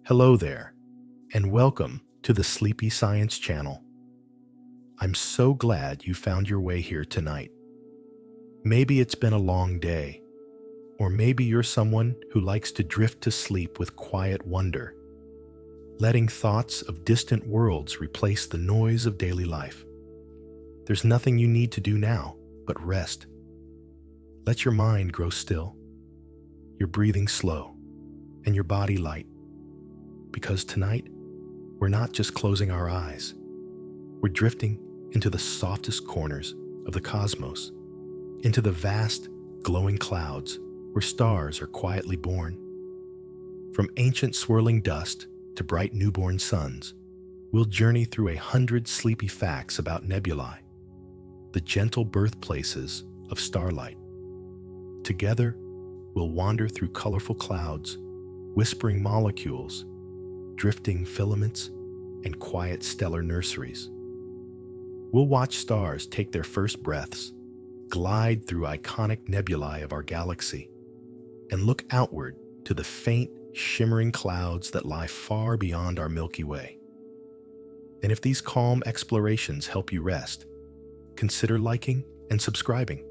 Hello there, and welcome to the Sleepy Science Channel. I'm so glad you found your way here tonight. Maybe it's been a long day, or maybe you're someone who likes to drift to sleep with quiet wonder, letting thoughts of distant worlds replace the noise of daily life. There's nothing you need to do now but rest. Let your mind grow still, your breathing slow, and your body light. Because tonight, we're not just closing our eyes. We're drifting into the softest corners of the cosmos, into the vast, glowing clouds where stars are quietly born. From ancient swirling dust to bright newborn suns, we'll journey through 100 sleepy facts about nebulae, the gentle birthplaces of starlight. Together, we'll wander through colorful clouds, whispering molecules, drifting filaments, and quiet stellar nurseries. We'll watch stars take their first breaths, glide through iconic nebulae of our galaxy, and look outward to the faint, shimmering clouds that lie far beyond our Milky Way. And if these calm explorations help you rest, consider liking and subscribing.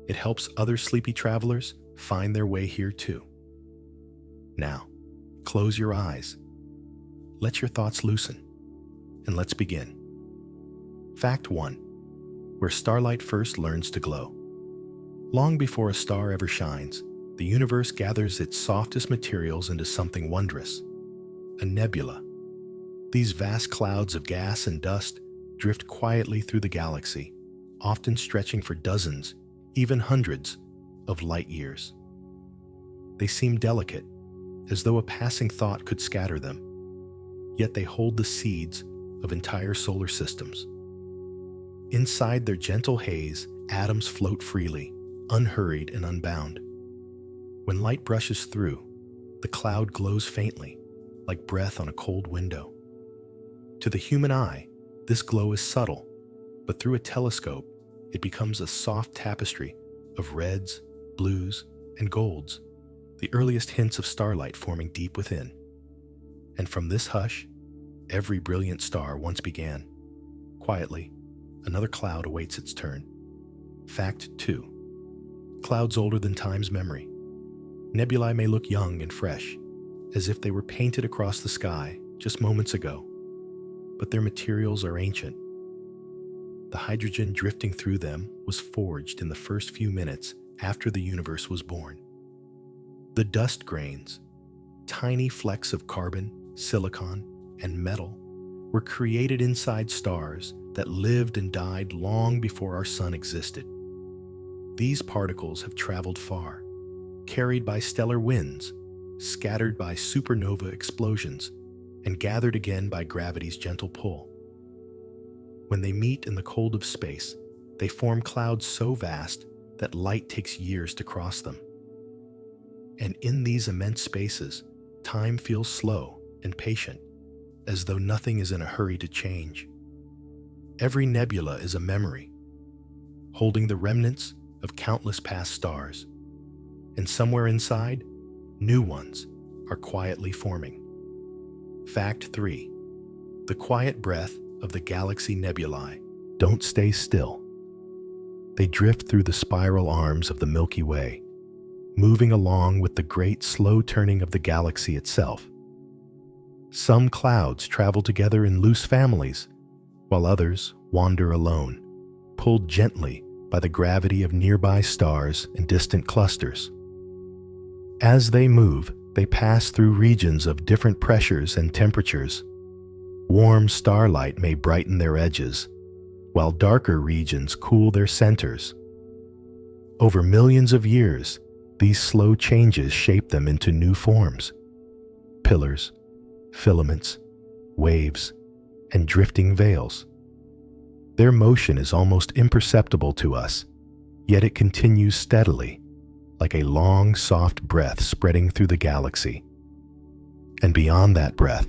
It helps other sleepy travelers find their way here too. Now, close your eyes. Let your thoughts loosen, and let's begin. Fact 1. Where starlight first learns to glow. Long before a star ever shines, the universe gathers its softest materials into something wondrous, a nebula. These vast clouds of gas and dust drift quietly through the galaxy, often stretching for dozens, even hundreds, of light years. They seem delicate, as though a passing thought could scatter them. Yet they hold the seeds of entire solar systems. Inside their gentle haze, atoms float freely, unhurried and unbound. When light brushes through, the cloud glows faintly, like breath on a cold window. To the human eye, this glow is subtle, but through a telescope, it becomes a soft tapestry of reds, blues, and golds, the earliest hints of starlight forming deep within. And from this hush, every brilliant star once began. Quietly, another cloud awaits its turn. Fact 2. Clouds older than time's memory. Nebulae may look young and fresh, as if they were painted across the sky just moments ago, but their materials are ancient. The hydrogen drifting through them was forged in the first few minutes after the universe was born. The dust grains, tiny flecks of carbon, silicon, and metal, were created inside stars that lived and died long before our sun existed. These particles have traveled far, carried by stellar winds, scattered by supernova explosions, and gathered again by gravity's gentle pull. When they meet in the cold of space, they form clouds so vast that light takes years to cross them. And in these immense spaces, time feels slow and patient, as though nothing is in a hurry to change. Every nebula is a memory, holding the remnants of countless past stars, and somewhere inside, new ones are quietly forming. Fact 3. The quiet breath of the galaxy nebulae don't stay still. They drift through the spiral arms of the Milky Way, moving along with the great slow turning of the galaxy itself. Some clouds travel together in loose families, while others wander alone, pulled gently by the gravity of nearby stars and distant clusters. As they move, they pass through regions of different pressures and temperatures. Warm starlight may brighten their edges, while darker regions cool their centers. Over millions of years, these slow changes shape them into new forms: pillars, filaments, waves, and drifting veils. Their motion is almost imperceptible to us, yet it continues steadily, like a long, soft breath spreading through the galaxy. And beyond that breath,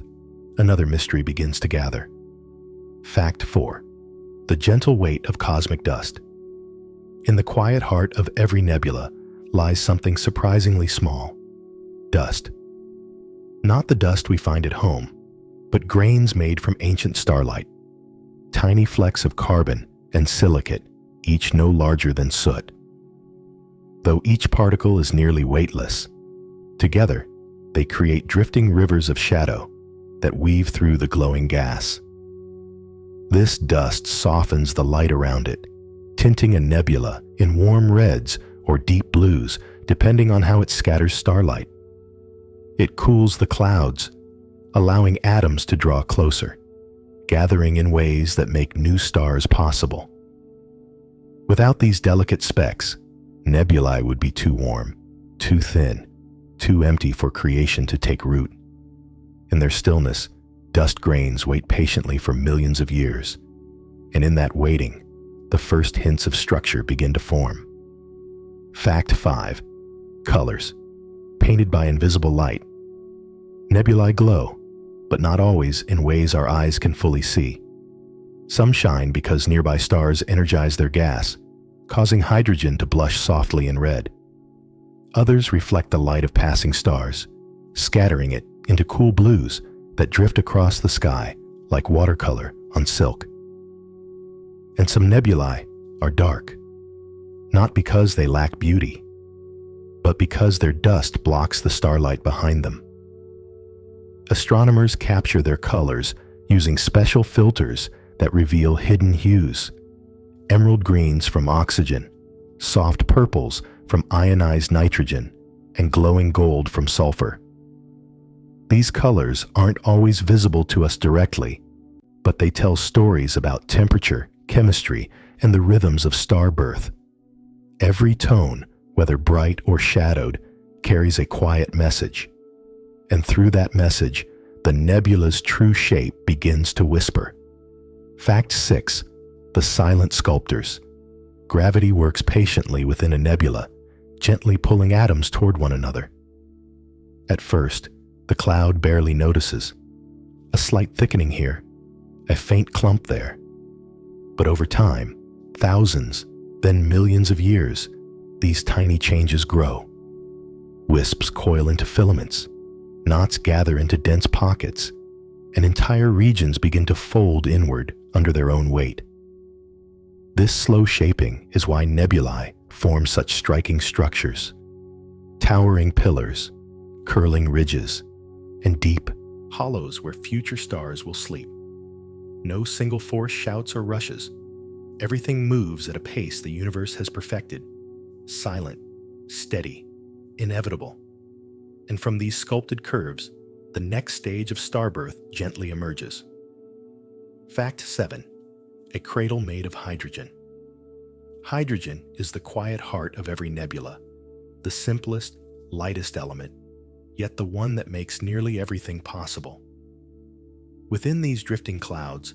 another mystery begins to gather. Fact 4. The gentle weight of cosmic dust. In the quiet heart of every nebula lies something surprisingly small: dust. Not the dust we find at home, but grains made from ancient starlight, tiny flecks of carbon and silicate, each no larger than soot. Though each particle is nearly weightless, together they create drifting rivers of shadow that weave through the glowing gas. This dust softens the light around it, tinting a nebula in warm reds or deep blues depending on how it scatters starlight. It cools the clouds, allowing atoms to draw closer, gathering in ways that make new stars possible. Without these delicate specks, nebulae would be too warm, too thin, too empty for creation to take root. In their stillness, dust grains wait patiently for millions of years, and in that waiting, the first hints of structure begin to form. Fact 5. Colors. Painted by invisible light. Nebulae glow, but not always in ways our eyes can fully see. Some shine because nearby stars energize their gas, causing hydrogen to blush softly in red. Others reflect the light of passing stars, scattering it into cool blues that drift across the sky like watercolor on silk. And some nebulae are dark, not because they lack beauty, but because their dust blocks the starlight behind them. Astronomers capture their colors using special filters that reveal hidden hues: emerald greens from oxygen, soft purples from ionized nitrogen, and glowing gold from sulfur. These colors aren't always visible to us directly, but they tell stories about temperature, chemistry, and the rhythms of star birth. Every tone, whether bright or shadowed, carries a quiet message. And through that message, the nebula's true shape begins to whisper. Fact 6. The silent sculptors. Gravity works patiently within a nebula, gently pulling atoms toward one another. At first, the cloud barely notices. A slight thickening here, a faint clump there. But over time, thousands, then millions of years, these tiny changes grow. Wisps coil into filaments, knots gather into dense pockets, and entire regions begin to fold inward under their own weight. This slow shaping is why nebulae form such striking structures: towering pillars, curling ridges, and deep hollows where future stars will sleep. No single force shouts or rushes. Everything moves at a pace the universe has perfected, silent, steady, inevitable. And from these sculpted curves, the next stage of starbirth gently emerges. Fact 7. A cradle made of hydrogen. Hydrogen is the quiet heart of every nebula, the simplest, lightest element, yet the one that makes nearly everything possible. Within these drifting clouds,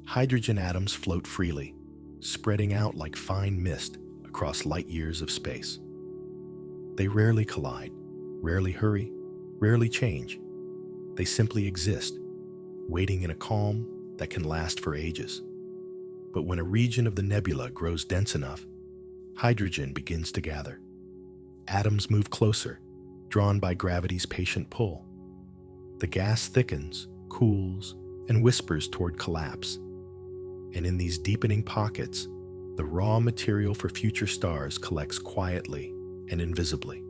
hydrogen atoms float freely, spreading out like fine mist across light years of space. They rarely collide, rarely hurry, rarely change. They simply exist, waiting in a calm that can last for ages. But when a region of the nebula grows dense enough, hydrogen begins to gather. Atoms move closer, drawn by gravity's patient pull. The gas thickens, cools, and whispers toward collapse. And in these deepening pockets, the raw material for future stars collects quietly and invisibly.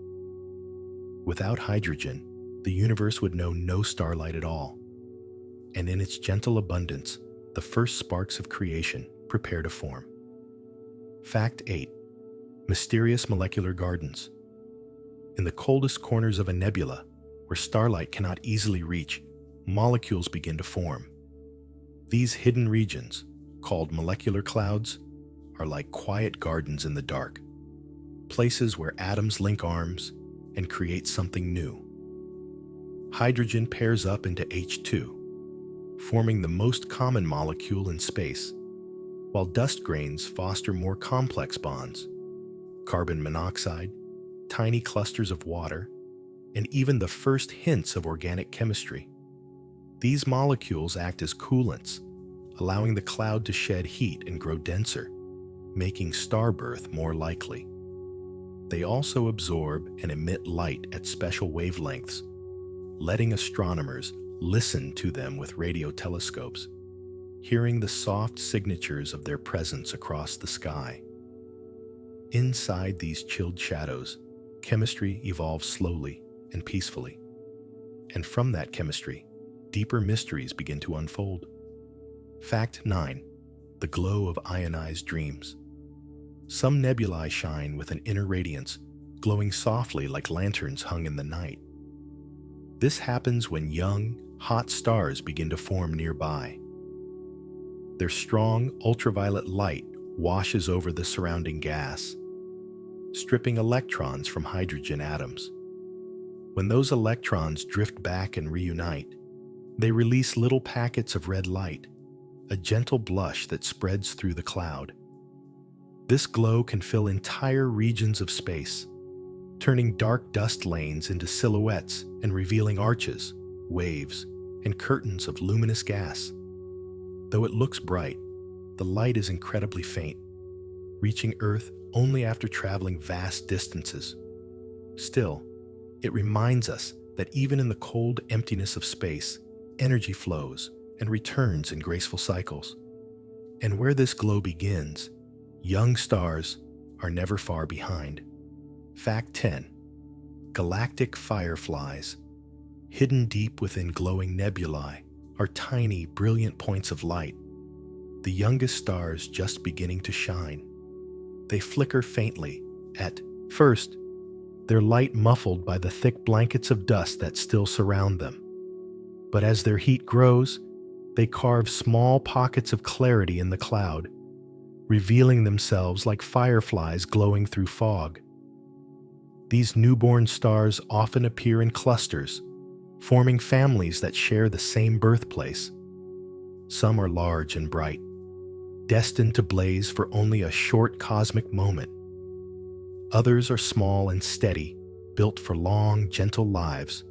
Without hydrogen, the universe would know no starlight at all. And in its gentle abundance, the first sparks of creation prepare to form. Fact 8. Mysterious molecular gardens. In the coldest corners of a nebula, where starlight cannot easily reach, molecules begin to form. These hidden regions, called molecular clouds, are like quiet gardens in the dark, places where atoms link arms and create something new. Hydrogen pairs up into H2, forming the most common molecule in space, while dust grains foster more complex bonds: carbon monoxide, tiny clusters of water, and even the first hints of organic chemistry. These molecules act as coolants, allowing the cloud to shed heat and grow denser, making starbirth more likely. They also absorb and emit light at special wavelengths, letting astronomers listen to them with radio telescopes, hearing the soft signatures of their presence across the sky. Inside these chilled shadows, chemistry evolves slowly and peacefully. And from that chemistry, deeper mysteries begin to unfold. Fact 9. The glow of ionized dreams. Some nebulae shine with an inner radiance, glowing softly like lanterns hung in the night. This happens when young, hot stars begin to form nearby. Their strong ultraviolet light washes over the surrounding gas, stripping electrons from hydrogen atoms. When those electrons drift back and reunite, they release little packets of red light, a gentle blush that spreads through the cloud. This glow can fill entire regions of space, turning dark dust lanes into silhouettes and revealing arches, waves, and curtains of luminous gas. Though it looks bright, the light is incredibly faint, reaching Earth only after traveling vast distances. Still, it reminds us that even in the cold emptiness of space, energy flows and returns in graceful cycles. And where this glow begins, young stars are never far behind. Fact 10. Galactic fireflies. Hidden deep within glowing nebulae are tiny, brilliant points of light, the youngest stars just beginning to shine. They flicker faintly, at first, their light muffled by the thick blankets of dust that still surround them. But as their heat grows, they carve small pockets of clarity in the cloud, revealing themselves like fireflies glowing through fog. These newborn stars often appear in clusters, forming families that share the same birthplace. Some are large and bright, destined to blaze for only a short cosmic moment. Others are small and steady, built for long, gentle lives.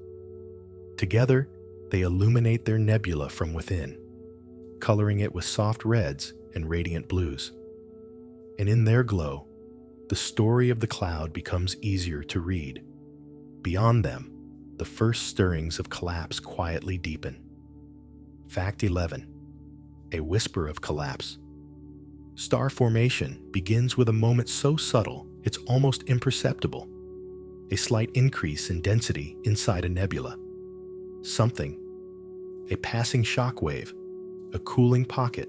Together, they illuminate their nebula from within, coloring it with soft reds and radiant blues. And in their glow, the story of the cloud becomes easier to read. Beyond them, the first stirrings of collapse quietly deepen. Fact 11. A whisper of collapse. Star formation begins with a moment so subtle it's almost imperceptible. A slight increase in density inside a nebula. Something. A passing shock wave, a cooling pocket,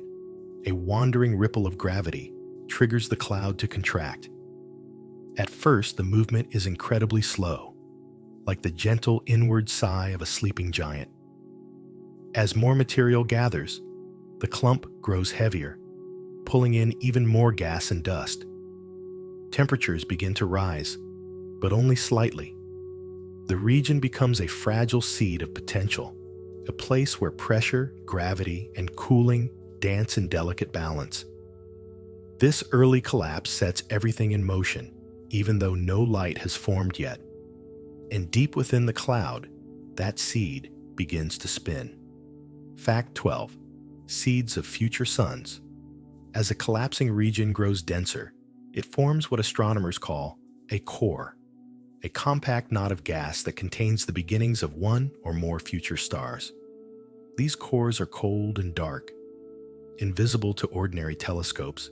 a wandering ripple of gravity triggers the cloud to contract. At first, the movement is incredibly slow, like the gentle inward sigh of a sleeping giant. As more material gathers, the clump grows heavier, pulling in even more gas and dust. Temperatures begin to rise, but only slightly. The region becomes a fragile seed of potential, a place where pressure, gravity, and cooling dance in delicate balance. This early collapse sets everything in motion, even though no light has formed yet. And deep within the cloud, that seed begins to spin. Fact 12. Seeds of future suns. As a collapsing region grows denser, it forms what astronomers call a core, a compact knot of gas that contains the beginnings of one or more future stars. These cores are cold and dark, invisible to ordinary telescopes,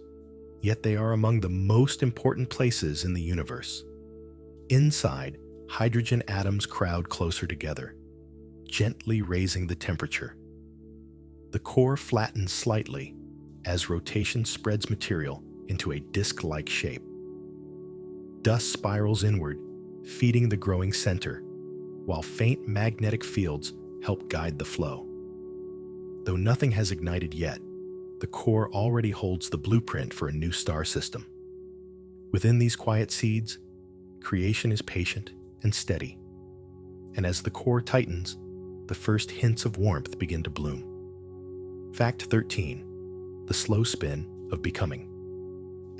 yet they are among the most important places in the universe. Inside, hydrogen atoms crowd closer together, gently raising the temperature. The core flattens slightly as rotation spreads material into a disc-like shape. Dust spirals inward, feeding the growing center, while faint magnetic fields help guide the flow. Though nothing has ignited yet, the core already holds the blueprint for a new star system. Within these quiet seeds, creation is patient and steady. And as the core tightens, the first hints of warmth begin to bloom. Fact 13. The slow spin of becoming.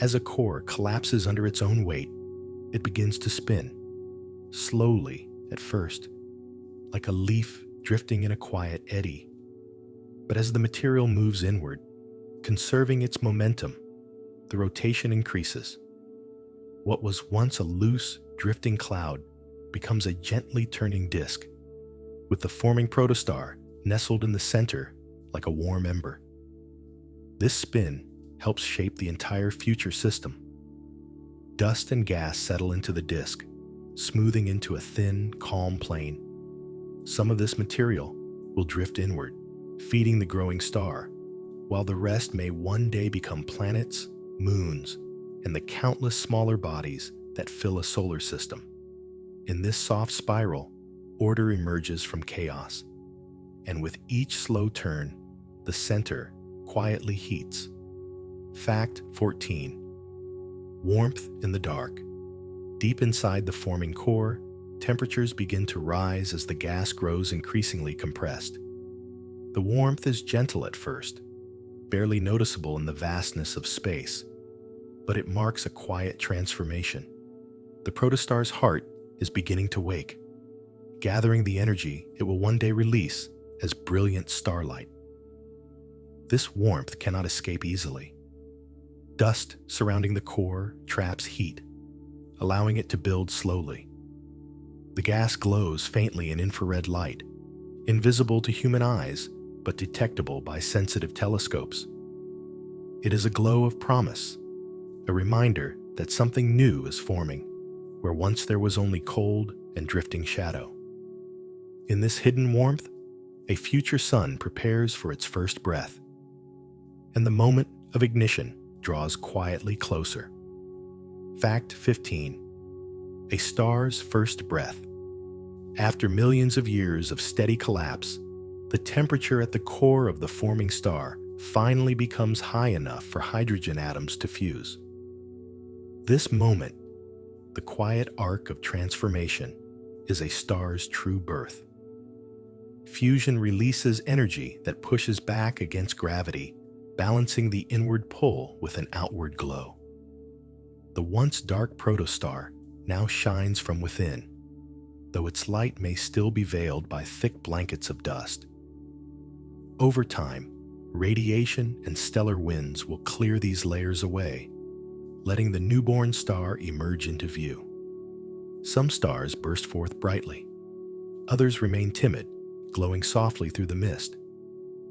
As a core collapses under its own weight, it begins to spin, slowly at first, like a leaf drifting in a quiet eddy. But as the material moves inward, conserving its momentum, the rotation increases. What was once a loose, drifting cloud becomes a gently turning disk, with the forming protostar nestled in the center like a warm ember. This spin helps shape the entire future system. Dust and gas settle into the disk, smoothing into a thin, calm plane. Some of this material will drift inward, feeding the growing star, while the rest may one day become planets, moons, and the countless smaller bodies that fill a solar system. In this soft spiral, order emerges from chaos, and with each slow turn, the center quietly heats. Fact 14. Warmth in the dark. Deep inside the forming core, temperatures begin to rise as the gas grows increasingly compressed. The warmth is gentle at first, barely noticeable in the vastness of space, but it marks a quiet transformation. The protostar's heart is beginning to wake, gathering the energy it will one day release as brilliant starlight. This warmth cannot escape easily. Dust surrounding the core traps heat, allowing it to build slowly. The gas glows faintly in infrared light, invisible to human eyes but detectable by sensitive telescopes. It is a glow of promise, a reminder that something new is forming, where once there was only cold and drifting shadow. In this hidden warmth, a future sun prepares for its first breath, and the moment of ignition draws quietly closer. Fact 15. A star's first breath. After millions of years of steady collapse, the temperature at the core of the forming star finally becomes high enough for hydrogen atoms to fuse. This moment, the quiet arc of transformation, is a star's true birth. Fusion releases energy that pushes back against gravity, balancing the inward pull with an outward glow. The once dark protostar now shines from within, though its light may still be veiled by thick blankets of dust. Over time, radiation and stellar winds will clear these layers away, letting the newborn star emerge into view. Some stars burst forth brightly. Others remain timid, glowing softly through the mist.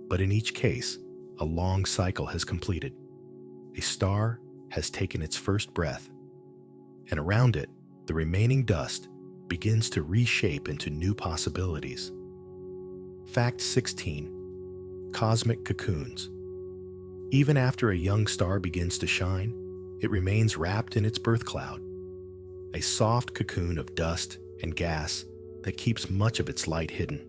But in each case, a long cycle has completed. A star has taken its first breath, and around it, the remaining dust begins to reshape into new possibilities. Fact 16. Cosmic cocoons. Even after a young star begins to shine, it remains wrapped in its birth cloud, a soft cocoon of dust and gas that keeps much of its light hidden.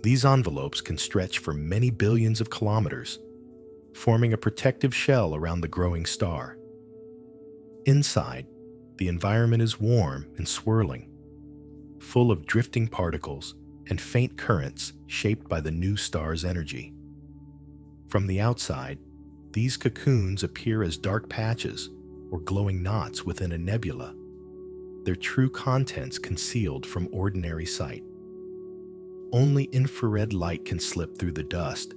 These envelopes can stretch for many billions of kilometers, forming a protective shell around the growing star. Inside, the environment is warm and swirling, full of drifting particles and faint currents shaped by the new star's energy. From the outside, these cocoons appear as dark patches or glowing knots within a nebula, their true contents concealed from ordinary sight. Only infrared light can slip through the dust,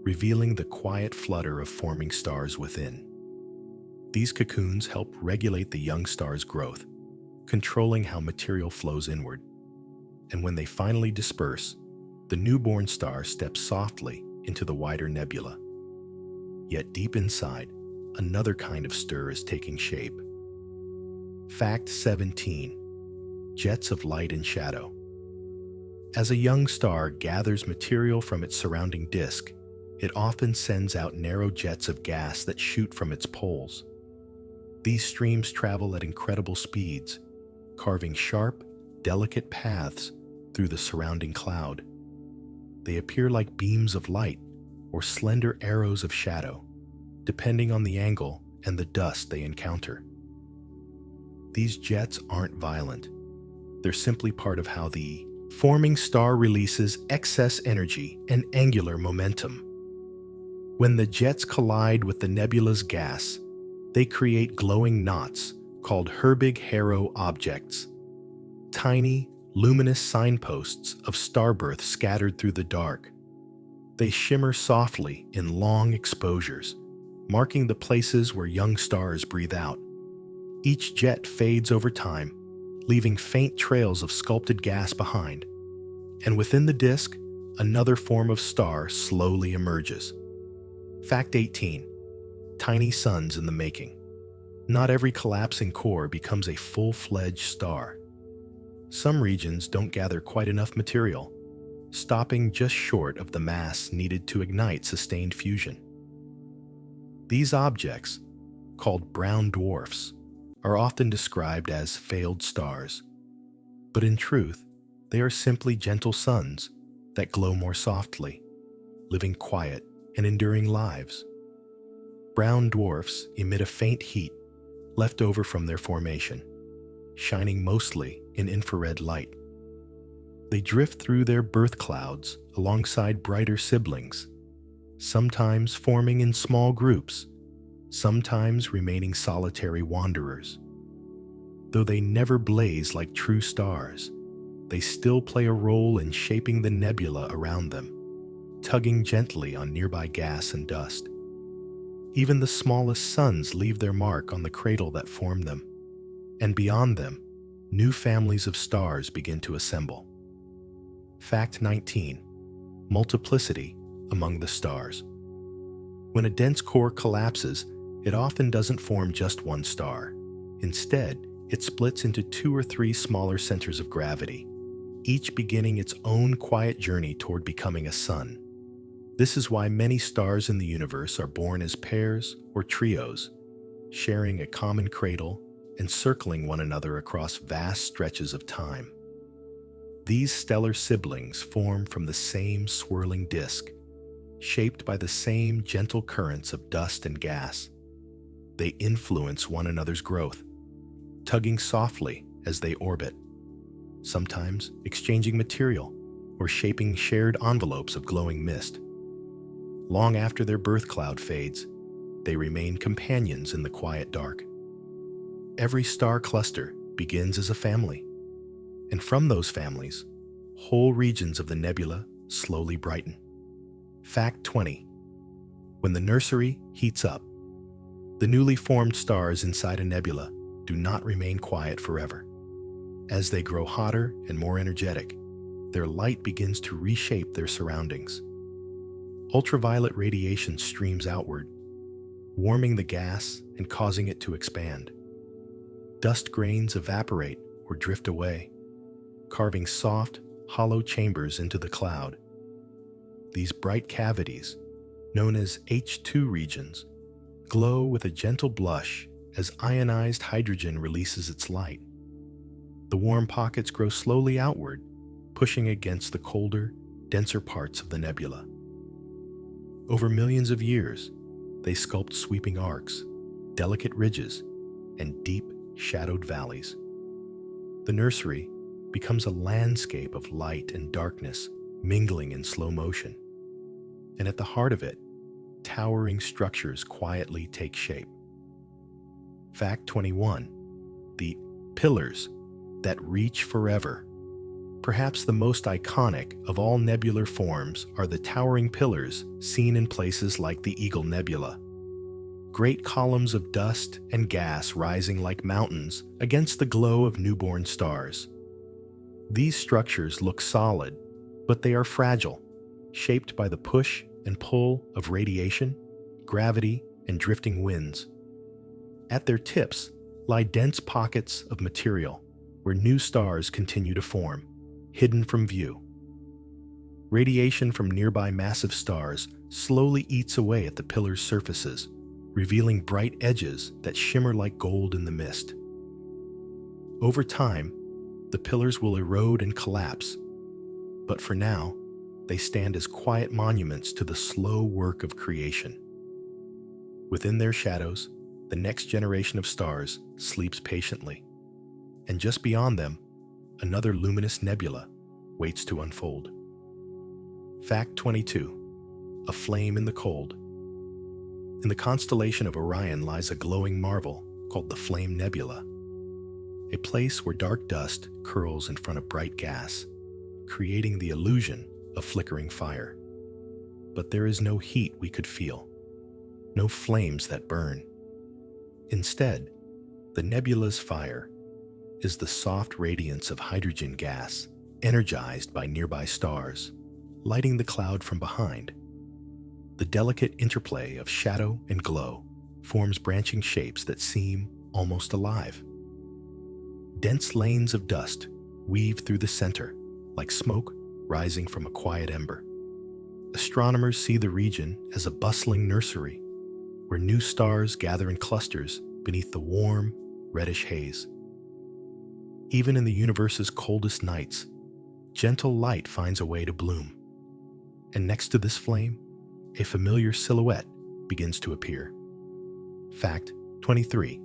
revealing the quiet flutter of forming stars within. These cocoons help regulate the young star's growth, controlling how material flows inward. And when they finally disperse, the newborn star steps softly into the wider nebula. Yet deep inside, another kind of stir is taking shape. Fact 17. Jets of light and shadow. As a young star gathers material from its surrounding disk, it often sends out narrow jets of gas that shoot from its poles. These streams travel at incredible speeds, carving sharp, delicate paths through the surrounding cloud. They appear like beams of light or slender arrows of shadow, depending on the angle and the dust they encounter. These jets aren't violent. They're simply part of how the forming star releases excess energy and angular momentum. When the jets collide with the nebula's gas, they create glowing knots called Herbig-Haro objects, tiny, luminous signposts of starbirth scattered through the dark. They shimmer softly in long exposures, marking the places where young stars breathe out. Each jet fades over time, leaving faint trails of sculpted gas behind, And within the disk, another form of star slowly emerges. Fact 18. Tiny suns in the making. Not every collapsing core becomes a full-fledged star. Some regions don't gather quite enough material, stopping just short of the mass needed to ignite sustained fusion. These objects, called brown dwarfs, are often described as failed stars. But in truth, they are simply gentle suns that glow more softly, living quiet and enduring lives. Brown dwarfs emit a faint heat left over from their formation, shining mostly in infrared light. They drift through their birth clouds alongside brighter siblings, sometimes forming in small groups, sometimes remaining solitary wanderers. Though they never blaze like true stars, they still play a role in shaping the nebula around them, tugging gently on nearby gas and dust. Even the smallest suns leave their mark on the cradle that formed them, and beyond them, new families of stars begin to assemble. Fact 19. Multiplicity among the stars. When a dense core collapses, it often doesn't form just one star. Instead, it splits into 2 or 3 smaller centers of gravity, each beginning its own quiet journey toward becoming a sun. This is why many stars in the universe are born as pairs or trios, sharing a common cradle and circling one another across vast stretches of time. These stellar siblings form from the same swirling disk, shaped by the same gentle currents of dust and gas. They influence one another's growth, tugging softly as they orbit, sometimes exchanging material or shaping shared envelopes of glowing mist. Long after their birth cloud fades, they remain companions in the quiet dark. Every star cluster begins as a family, and from those families, whole regions of the nebula slowly brighten. Fact 20. When the nursery heats up, the newly formed stars inside a nebula do not remain quiet forever. As they grow hotter and more energetic, their light begins to reshape their surroundings. Ultraviolet radiation streams outward, warming the gas and causing it to expand. Dust grains evaporate or drift away, carving soft, hollow chambers into the cloud. These bright cavities, known as H2 regions, glow with a gentle blush as ionized hydrogen releases its light. The warm pockets grow slowly outward, pushing against the colder, denser parts of the nebula. Over millions of years, they sculpt sweeping arcs, delicate ridges, and deep, shadowed valleys. The nursery becomes a landscape of light and darkness mingling in slow motion. And at the heart of it, towering structures quietly take shape. Fact 21. The pillars that reach forever. Perhaps the most iconic of all nebular forms are the towering pillars seen in places like the Eagle Nebula. Great columns of dust and gas rising like mountains against the glow of newborn stars. These structures look solid, but they are fragile, shaped by the push and pull of radiation, gravity, and drifting winds. At their tips lie dense pockets of material where new stars continue to form, hidden from view. Radiation from nearby massive stars slowly eats away at the pillars' surfaces, revealing bright edges that shimmer like gold in the mist. Over time, the pillars will erode and collapse, but for now, they stand as quiet monuments to the slow work of creation. Within their shadows, the next generation of stars sleeps patiently, and just beyond them, another luminous nebula waits to unfold. Fact 22. A flame in the cold. In the constellation of Orion lies a glowing marvel called the Flame Nebula, a place where dark dust curls in front of bright gas, creating the illusion of flickering fire. But there is no heat we could feel, no flames that burn. Instead, the nebula's fire is the soft radiance of hydrogen gas energized by nearby stars, lighting the cloud from behind. The delicate interplay of shadow and glow forms branching shapes that seem almost alive. Dense lanes of dust weave through the center, like smoke rising from a quiet ember. Astronomers see the region as a bustling nursery, where new stars gather in clusters beneath the warm, reddish haze. Even in the universe's coldest nights, gentle light finds a way to bloom. And next to this flame, a familiar silhouette begins to appear. Fact 23.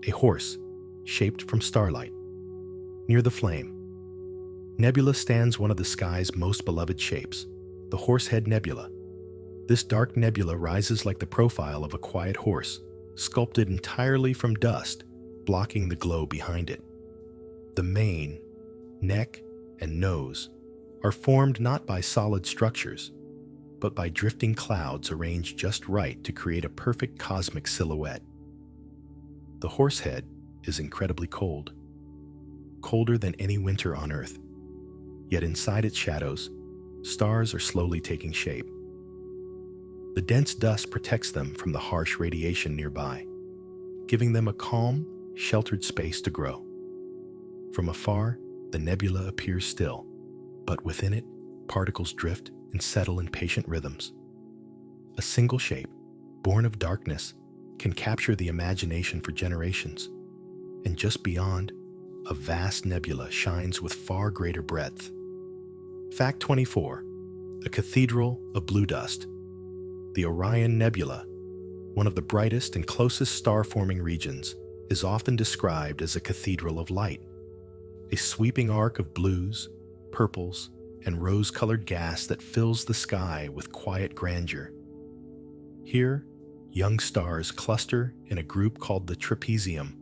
A horse shaped from starlight. Near the flame, Nebula stands one of the sky's most beloved shapes, the Horsehead Nebula. This dark nebula rises like the profile of a quiet horse, sculpted entirely from dust, blocking the glow behind it. The mane, neck, and nose are formed not by solid structures, but by drifting clouds arranged just right to create a perfect cosmic silhouette. The Horsehead is incredibly cold, colder than any winter on Earth. Yet inside its shadows, stars are slowly taking shape. The dense dust protects them from the harsh radiation nearby, giving them a calm, sheltered space to grow. From afar, the nebula appears still, but within it, particles drift and settle in patient rhythms. A single shape, born of darkness, can capture the imagination for generations. And just beyond, a vast nebula shines with far greater breadth. Fact 24. A cathedral of blue dust. The Orion Nebula, one of the brightest and closest star-forming regions, is often described as a cathedral of light. A sweeping arc of blues, purples, and rose-colored gas that fills the sky with quiet grandeur. Here, young stars cluster in a group called the trapezium,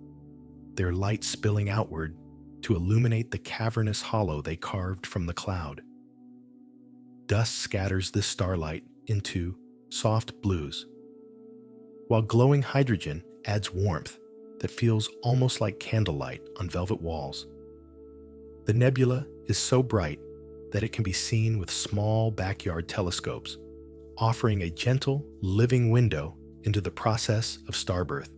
their light spilling outward to illuminate the cavernous hollow they carved from the cloud. Dust scatters this starlight into soft blues, while glowing hydrogen adds warmth that feels almost like candlelight on velvet walls. The nebula is so bright that it can be seen with small backyard telescopes, offering a gentle, living window into the process of starbirth.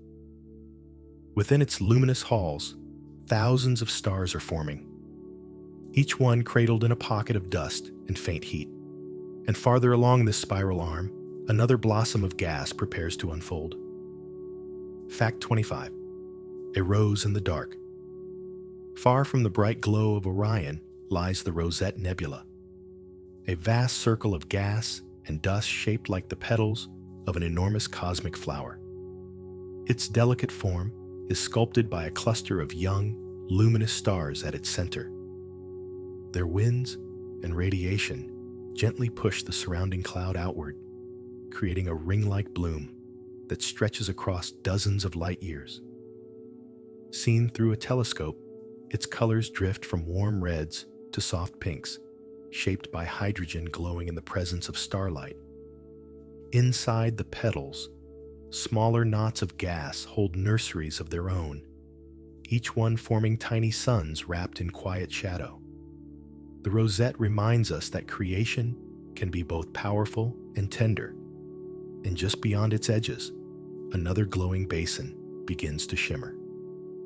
Within its luminous halls, thousands of stars are forming, each one cradled in a pocket of dust and faint heat. And farther along this spiral arm, another blossom of gas prepares to unfold. Fact 25. A rose in the dark. Far from the bright glow of Orion lies the Rosette Nebula, a vast circle of gas and dust shaped like the petals of an enormous cosmic flower. Its delicate form is sculpted by a cluster of young, luminous stars at its center. Their winds and radiation gently push the surrounding cloud outward, creating a ring-like bloom that stretches across dozens of light years. Seen through a telescope, its colors drift from warm reds to soft pinks, shaped by hydrogen glowing in the presence of starlight. Inside the petals, smaller knots of gas hold nurseries of their own, each one forming tiny suns wrapped in quiet shadow. The rosette reminds us that creation can be both powerful and tender, and just beyond its edges, another glowing basin begins to shimmer.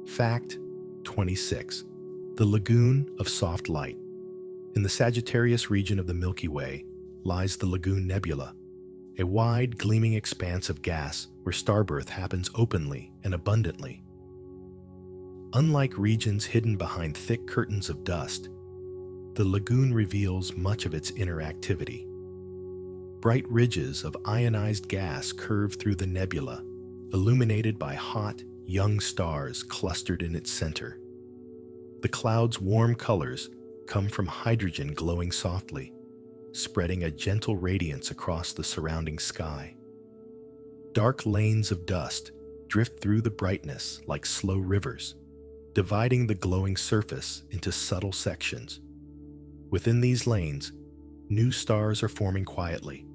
Fact 26. The Lagoon of Soft Light. In the Sagittarius region of the Milky Way lies the Lagoon Nebula, a wide, gleaming expanse of gas where starbirth happens openly and abundantly. Unlike regions hidden behind thick curtains of dust, the lagoon reveals much of its inner activity. Bright ridges of ionized gas curve through the nebula, illuminated by hot, young stars clustered in its center. The cloud's warm colors come from hydrogen glowing softly, spreading a gentle radiance across the surrounding sky. Dark lanes of dust drift through the brightness like slow rivers, dividing the glowing surface into subtle sections. Within these lanes, new stars are forming quietly,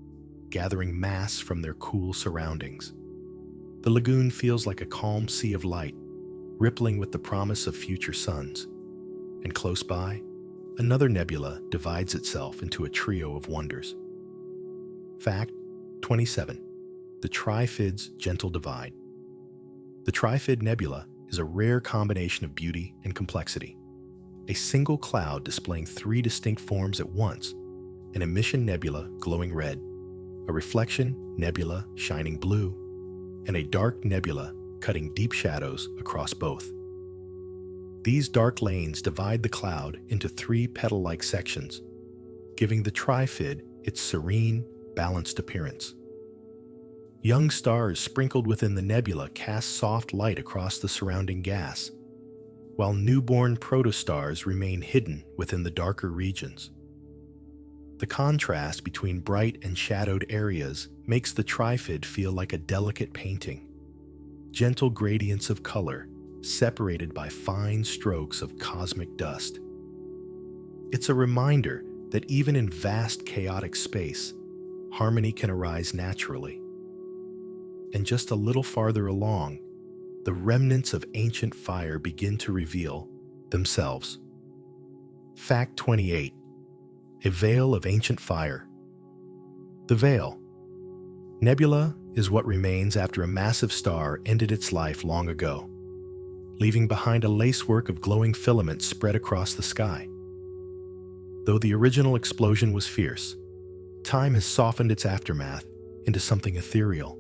gathering mass from their cool surroundings. The lagoon feels like a calm sea of light, rippling with the promise of future suns. And close by, another nebula divides itself into a trio of wonders. Fact 27. The Trifid's Gentle Divide. The Trifid Nebula is a rare combination of beauty and complexity. A single cloud displaying three distinct forms at once: an emission nebula glowing red, a reflection nebula shining blue, and a dark nebula cutting deep shadows across both. These dark lanes divide the cloud into three petal-like sections, giving the Trifid its serene, balanced appearance. Young stars sprinkled within the nebula cast soft light across the surrounding gas, while newborn protostars remain hidden within the darker regions. The contrast between bright and shadowed areas makes the Trifid feel like a delicate painting. Gentle gradients of color, separated by fine strokes of cosmic dust. It's a reminder that even in vast chaotic space, harmony can arise naturally. And just a little farther along, the remnants of ancient fire begin to reveal themselves. Fact 28. A veil of ancient fire. The veil. Nebula is what remains after a massive star ended its life long ago, leaving behind a lacework of glowing filaments spread across the sky. Though the original explosion was fierce, time has softened its aftermath into something ethereal.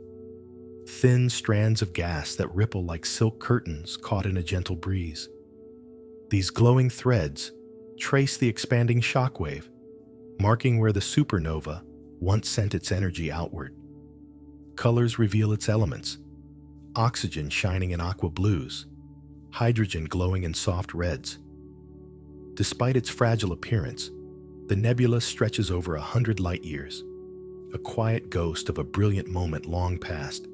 Thin strands of gas that ripple like silk curtains caught in a gentle breeze. These glowing threads trace the expanding shockwave, marking where the supernova once sent its energy outward. Colors reveal its elements: oxygen shining in aqua blues, hydrogen glowing in soft reds. Despite its fragile appearance, the nebula stretches over 100 light-years, a quiet ghost of a brilliant moment long past.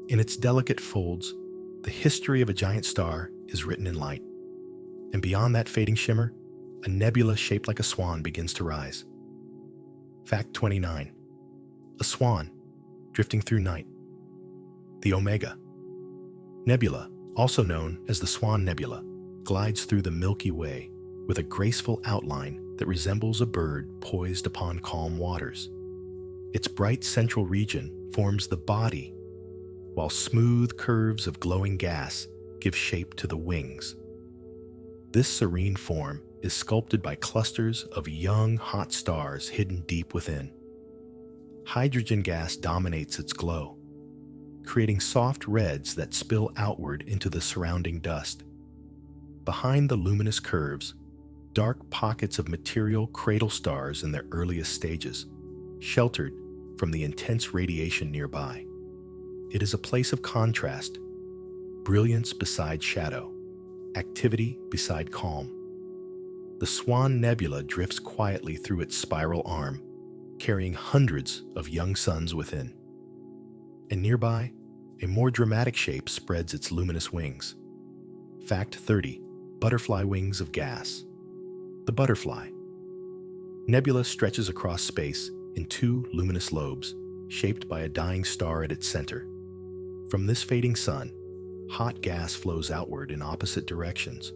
In its delicate folds, the history of a giant star is written in light. And beyond that fading shimmer, a nebula shaped like a swan begins to rise. Fact 29. A swan, drifting through night. The Omega Nebula, also known as the Swan Nebula, glides through the Milky Way with a graceful outline that resembles a bird poised upon calm waters. Its bright central region forms the body, while smooth curves of glowing gas give shape to the wings. This serene form is sculpted by clusters of young, hot stars hidden deep within. Hydrogen gas dominates its glow, creating soft reds that spill outward into the surrounding dust. Behind the luminous curves, dark pockets of material cradle stars in their earliest stages, sheltered from the intense radiation nearby. It is a place of contrast, brilliance beside shadow, activity beside calm. The Swan Nebula drifts quietly through its spiral arm, carrying hundreds of young suns within. And nearby, a more dramatic shape spreads its luminous wings. Fact 30. Butterfly wings of gas. The butterfly. Nebula stretches across space in two luminous lobes, shaped by a dying star at its center. From this fading sun, hot gas flows outward in opposite directions,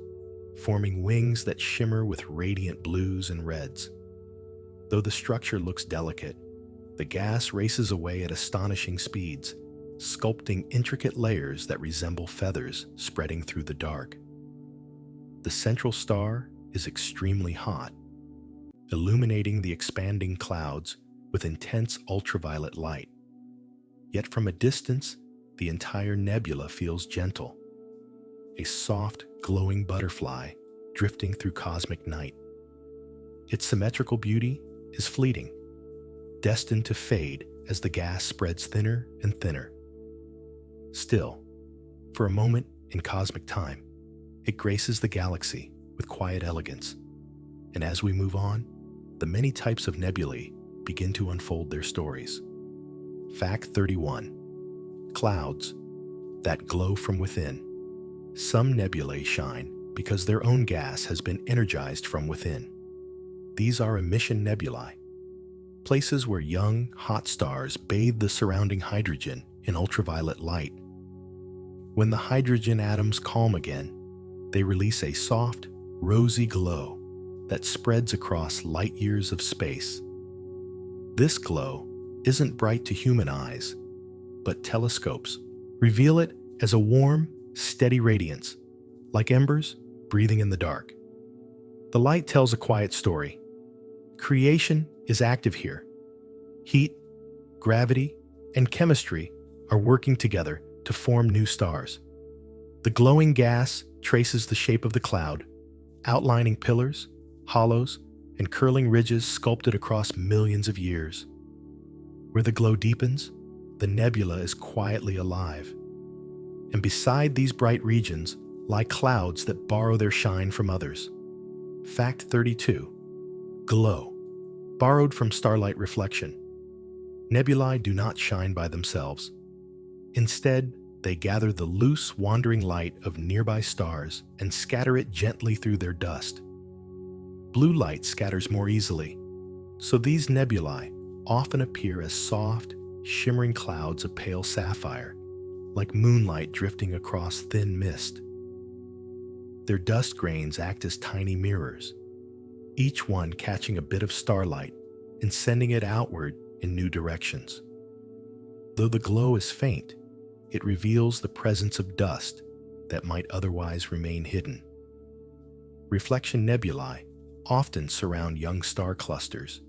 forming wings that shimmer with radiant blues and reds. Though the structure looks delicate, the gas races away at astonishing speeds, sculpting intricate layers that resemble feathers spreading through the dark. The central star is extremely hot, illuminating the expanding clouds with intense ultraviolet light. Yet from a distance, the entire nebula feels gentle, a soft, glowing butterfly drifting through cosmic night. Its symmetrical beauty is fleeting, destined to fade as the gas spreads thinner and thinner. Still, for a moment in cosmic time, it graces the galaxy with quiet elegance. And as we move on, the many types of nebulae begin to unfold their stories. Fact 31. Clouds that glow from within. Some nebulae shine because their own gas has been energized from within. These are emission nebulae, places where young, hot stars bathe the surrounding hydrogen in ultraviolet light. When the hydrogen atoms calm again, they release a soft, rosy glow that spreads across light years of space. This glow isn't bright to human eyes, but telescopes reveal it as a warm, steady radiance, like embers breathing in the dark. The light tells a quiet story. Creation is active here. Heat, gravity, and chemistry are working together to form new stars. The glowing gas traces the shape of the cloud, outlining pillars, hollows, and curling ridges sculpted across millions of years. Where the glow deepens, the nebula is quietly alive. And beside these bright regions lie clouds that borrow their shine from others. Fact 32. Glow, borrowed from starlight reflection. Nebulae do not shine by themselves. Instead, they gather the loose, wandering light of nearby stars and scatter it gently through their dust. Blue light scatters more easily, so these nebulae often appear as soft, shimmering clouds of pale sapphire, like moonlight drifting across thin mist. Their dust grains act as tiny mirrors, each one catching a bit of starlight and sending it outward in new directions. Though the glow is faint, it reveals the presence of dust that might otherwise remain hidden. Reflection nebulae often surround young star clusters,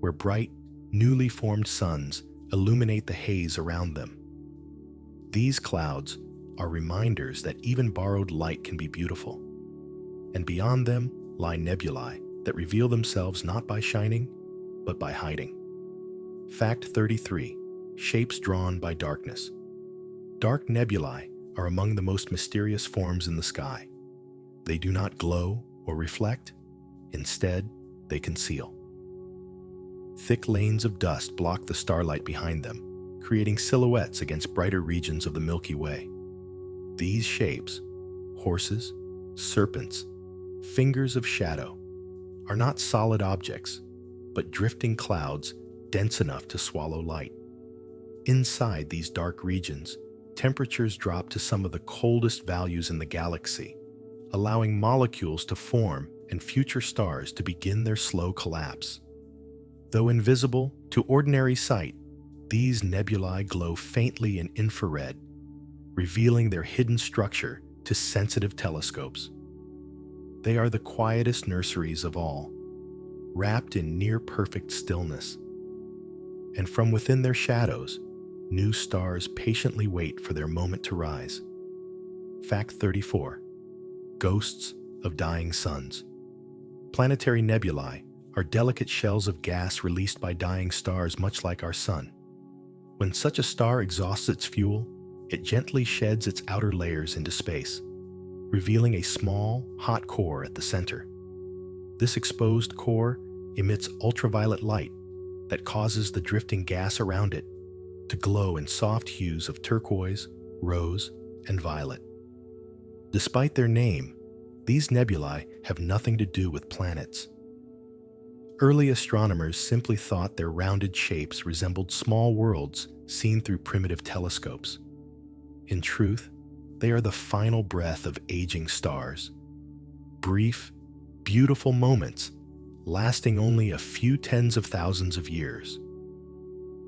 where bright, newly formed suns illuminate the haze around them. These clouds are reminders that even borrowed light can be beautiful, and beyond them lie nebulae that reveal themselves not by shining, but by hiding. Fact 33. Shapes drawn by darkness. Dark nebulae are among the most mysterious forms in the sky. They do not glow or reflect. Instead, they conceal. Thick lanes of dust block the starlight behind them, creating silhouettes against brighter regions of the Milky Way. These shapes, horses, serpents, fingers of shadow, are not solid objects, but drifting clouds dense enough to swallow light. Inside these dark regions, temperatures drop to some of the coldest values in the galaxy, allowing molecules to form and future stars to begin their slow collapse. Though invisible to ordinary sight, these nebulae glow faintly in infrared, revealing their hidden structure to sensitive telescopes. They are the quietest nurseries of all, wrapped in near-perfect stillness. And from within their shadows, new stars patiently wait for their moment to rise. Fact 34. Ghosts of dying suns. Planetary nebulae are delicate shells of gas released by dying stars, much like our sun. When such a star exhausts its fuel, it gently sheds its outer layers into space, revealing a small, hot core at the center. This exposed core emits ultraviolet light that causes the drifting gas around it to glow in soft hues of turquoise, rose, and violet. Despite their name, these nebulae have nothing to do with planets. Early astronomers simply thought their rounded shapes resembled small worlds seen through primitive telescopes. In truth, they are the final breath of aging stars. Brief, beautiful moments lasting only a few tens of thousands of years.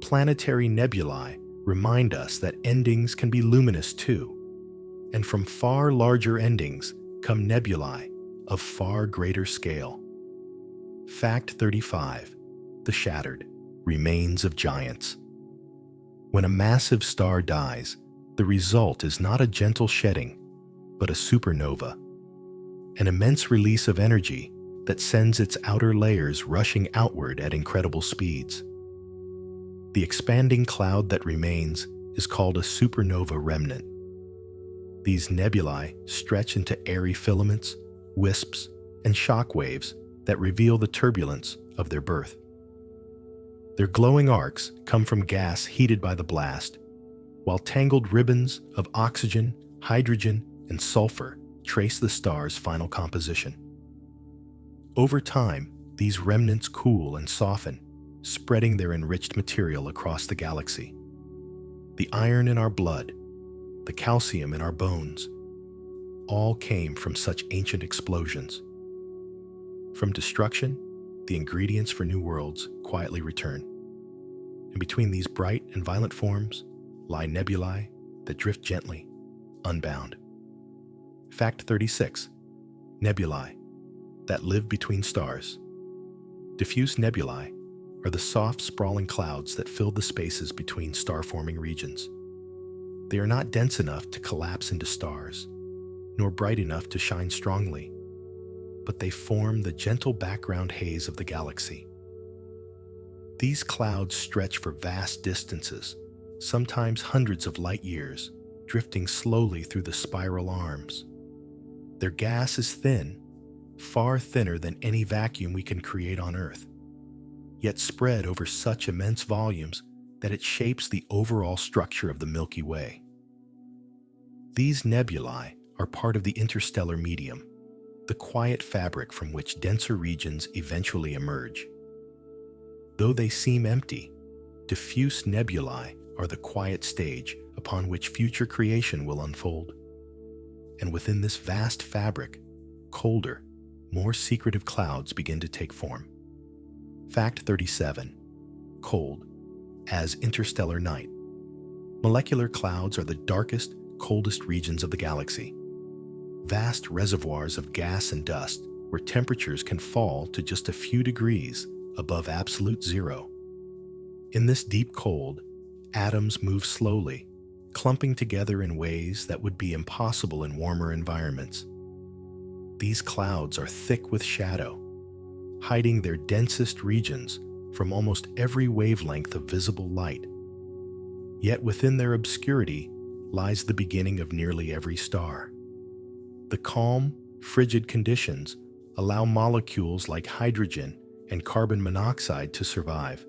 Planetary nebulae remind us that endings can be luminous too, and from far larger endings come nebulae of far greater scale. Fact 35. The shattered remains of giants. When a massive star dies, the result is not a gentle shedding, but a supernova, an immense release of energy that sends its outer layers rushing outward at incredible speeds. The expanding cloud that remains is called a supernova remnant. These nebulae stretch into airy filaments, wisps, and shock waves that reveal the turbulence of their birth. Their glowing arcs come from gas heated by the blast, while tangled ribbons of oxygen, hydrogen, and sulfur trace the star's final composition. Over time, these remnants cool and soften, spreading their enriched material across the galaxy. The iron in our blood, the calcium in our bones, all came from such ancient explosions. From destruction, the ingredients for new worlds quietly return. And between these bright and violent forms lie nebulae that drift gently, unbound. Fact 36. Nebulae that live between stars. Diffuse nebulae are the soft, sprawling clouds that fill the spaces between star-forming regions. They are not dense enough to collapse into stars, nor bright enough to shine strongly, but they form the gentle background haze of the galaxy. These clouds stretch for vast distances, sometimes hundreds of light years, drifting slowly through the spiral arms. Their gas is thin, far thinner than any vacuum we can create on Earth, yet spread over such immense volumes that it shapes the overall structure of the Milky Way. These nebulae are part of the interstellar medium, the quiet fabric from which denser regions eventually emerge. Though they seem empty, diffuse nebulae are the quiet stage upon which future creation will unfold. And within this vast fabric, colder, more secretive clouds begin to take form. Fact 37. Cold as interstellar night. Molecular clouds are the darkest, coldest regions of the galaxy. Vast reservoirs of gas and dust where temperatures can fall to just a few degrees above absolute zero. In this deep cold, atoms move slowly, clumping together in ways that would be impossible in warmer environments. These clouds are thick with shadow, hiding their densest regions from almost every wavelength of visible light. Yet within their obscurity lies the beginning of nearly every star. The calm, frigid conditions allow molecules like hydrogen and carbon monoxide to survive,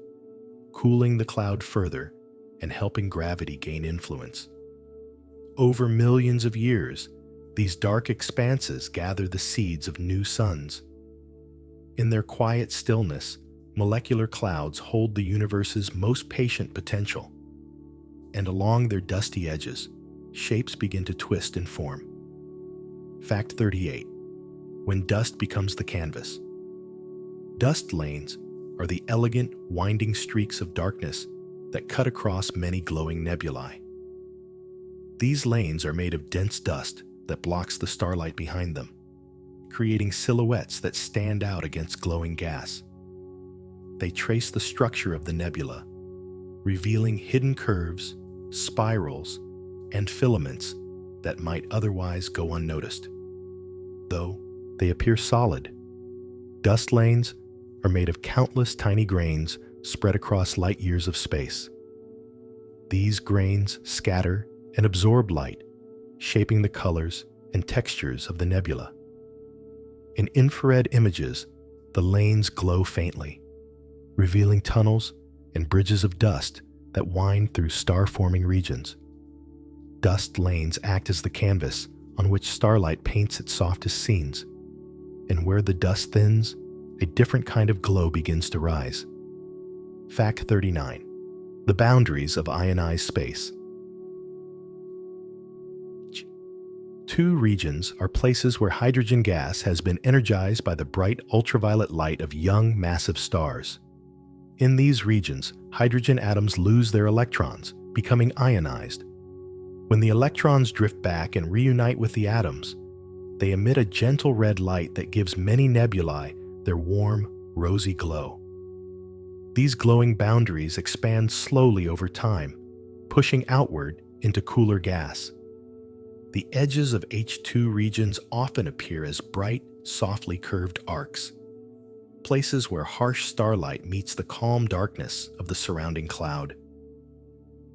cooling the cloud further and helping gravity gain influence. Over millions of years, these dark expanses gather the seeds of new suns. In their quiet stillness, molecular clouds hold the universe's most patient potential. And along their dusty edges, shapes begin to twist and form. Fact 38. When dust becomes the canvas. Dust lanes are the elegant, winding streaks of darkness that cut across many glowing nebulae. These lanes are made of dense dust that blocks the starlight behind them, creating silhouettes that stand out against glowing gas. They trace the structure of the nebula, revealing hidden curves, spirals, and filaments that might otherwise go unnoticed. Though they appear solid, dust lanes are made of countless tiny grains spread across light years of space. These grains scatter and absorb light, shaping the colors and textures of the nebula. In infrared images, the lanes glow faintly, revealing tunnels and bridges of dust that wind through star-forming regions. Dust lanes act as the canvas on which starlight paints its softest scenes, and where the dust thins, a different kind of glow begins to rise. Fact 39. The boundaries of ionized space. Two regions are places where hydrogen gas has been energized by the bright ultraviolet light of young, massive stars. In these regions, hydrogen atoms lose their electrons, becoming ionized. When the electrons drift back and reunite with the atoms, they emit a gentle red light that gives many nebulae their warm, rosy glow. These glowing boundaries expand slowly over time, pushing outward into cooler gas. The edges of H2 regions often appear as bright, softly curved arcs, places where harsh starlight meets the calm darkness of the surrounding cloud.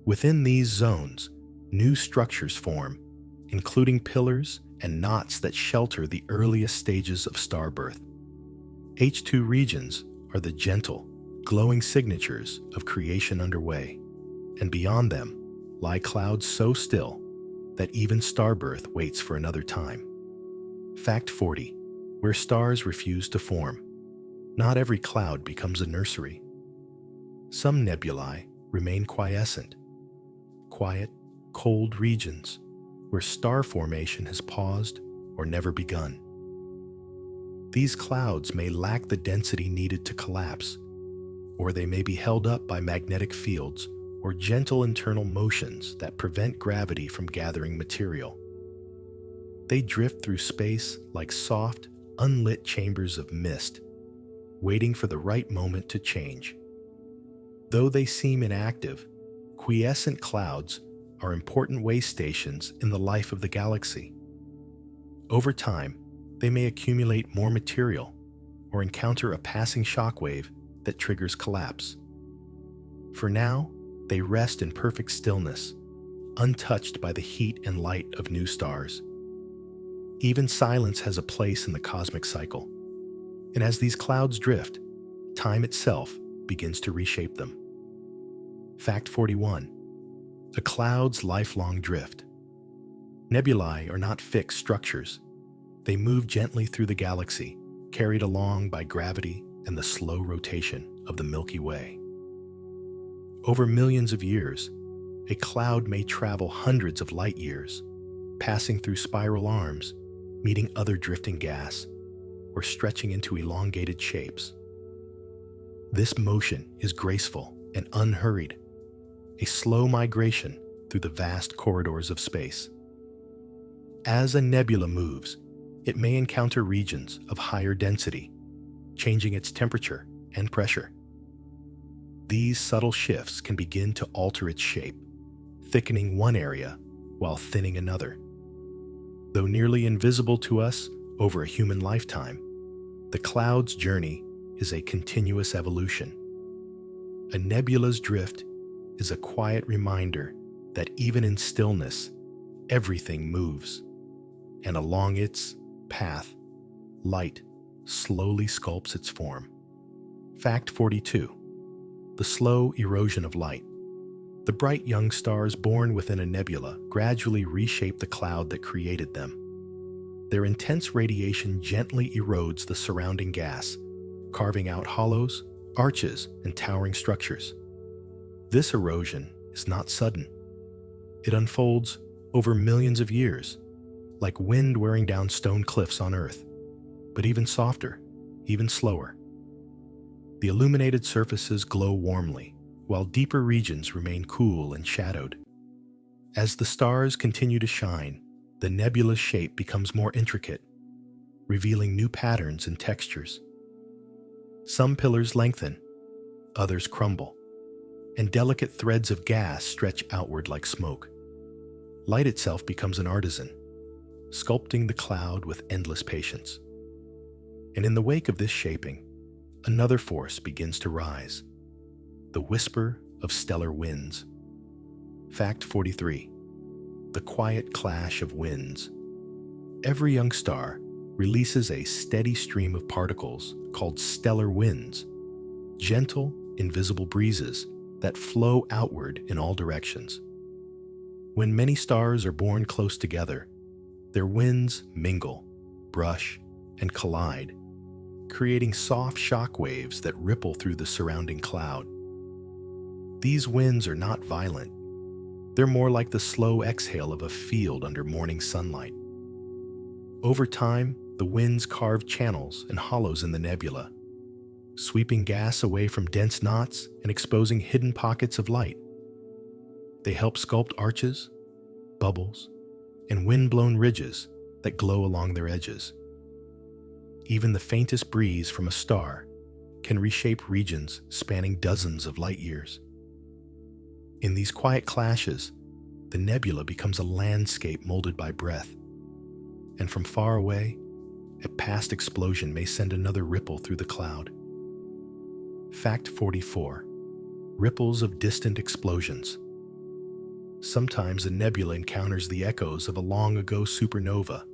Within these zones, new structures form, including pillars and knots that shelter the earliest stages of star birth. H2 regions are the gentle, glowing signatures of creation underway, and beyond them lie clouds so still that even star birth waits for another time. Fact 40. Where stars refuse to form. Not every cloud becomes a nursery. Some nebulae remain quiescent, quiet, cold regions where star formation has paused or never begun. These clouds may lack the density needed to collapse, or they may be held up by magnetic fields or gentle internal motions that prevent gravity from gathering material. They drift through space like soft, unlit chambers of mist, waiting for the right moment to change. Though they seem inactive, quiescent clouds are important way stations in the life of the galaxy. Over time, they may accumulate more material or encounter a passing shockwave that triggers collapse. For now, they rest in perfect stillness, untouched by the heat and light of new stars. Even silence has a place in the cosmic cycle, and as these clouds drift, time itself begins to reshape them. Fact 41. A cloud's lifelong drift. Nebulae are not fixed structures. They move gently through the galaxy, carried along by gravity and the slow rotation of the Milky Way. Over millions of years, a cloud may travel hundreds of light years, passing through spiral arms, meeting other drifting gas, or stretching into elongated shapes. This motion is graceful and unhurried, a slow migration through the vast corridors of space. As a nebula moves, it may encounter regions of higher density, changing its temperature and pressure. These subtle shifts can begin to alter its shape, thickening one area while thinning another. Though nearly invisible to us over a human lifetime, the cloud's journey is a continuous evolution. A nebula's drift is a quiet reminder that even in stillness, everything moves, and along its path, light slowly sculpts its form. Fact 42. The slow erosion of light. The bright young stars born within a nebula gradually reshape the cloud that created them. Their intense radiation gently erodes the surrounding gas, carving out hollows, arches, and towering structures. This erosion is not sudden. It unfolds over millions of years, like wind wearing down stone cliffs on Earth, but even softer, even slower. The illuminated surfaces glow warmly, while deeper regions remain cool and shadowed. As the stars continue to shine, the nebula's shape becomes more intricate, revealing new patterns and textures. Some pillars lengthen, others crumble, and delicate threads of gas stretch outward like smoke. Light itself becomes an artisan, sculpting the cloud with endless patience. And in the wake of this shaping, another force begins to rise, the whisper of stellar winds. Fact 43. The quiet clash of winds. Every young star releases a steady stream of particles called stellar winds, gentle, invisible breezes that flow outward in all directions. When many stars are born close together, their winds mingle, brush, and collide, creating soft shock waves that ripple through the surrounding cloud. These winds are not violent. They're more like the slow exhale of a field under morning sunlight. Over time, the winds carve channels and hollows in the nebula, sweeping gas away from dense knots and exposing hidden pockets of light. They help sculpt arches, bubbles, and wind-blown ridges that glow along their edges. Even the faintest breeze from a star can reshape regions spanning dozens of light years. In these quiet clashes, the nebula becomes a landscape molded by breath, and from far away, a past explosion may send another ripple through the cloud. Fact 44. Ripples of distant explosions. Sometimes a nebula encounters the echoes of a long-ago supernova,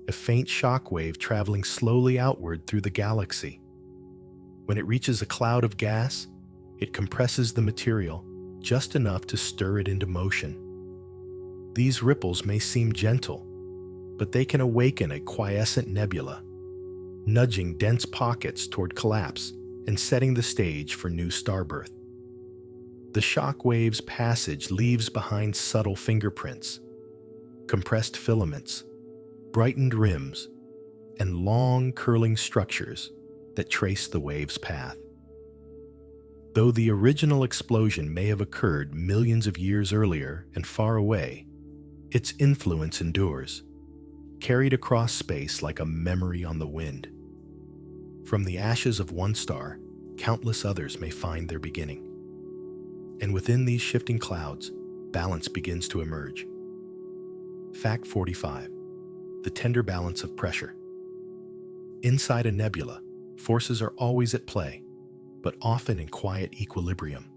a faint shock wave traveling slowly outward through the galaxy. When it reaches a cloud of gas, it compresses the material just enough to stir it into motion. These ripples may seem gentle, but they can awaken a quiescent nebula, nudging dense pockets toward collapse and setting the stage for new starbirth. The shock wave's passage leaves behind subtle fingerprints, compressed filaments, brightened rims, and long curling structures that trace the wave's path. Though the original explosion may have occurred millions of years earlier and far away, its influence endures, carried across space like a memory on the wind. From the ashes of one star, countless others may find their beginning. And within these shifting clouds, balance begins to emerge. Fact 45. The tender balance of pressure. Inside a nebula, forces are always at play, but often in quiet equilibrium.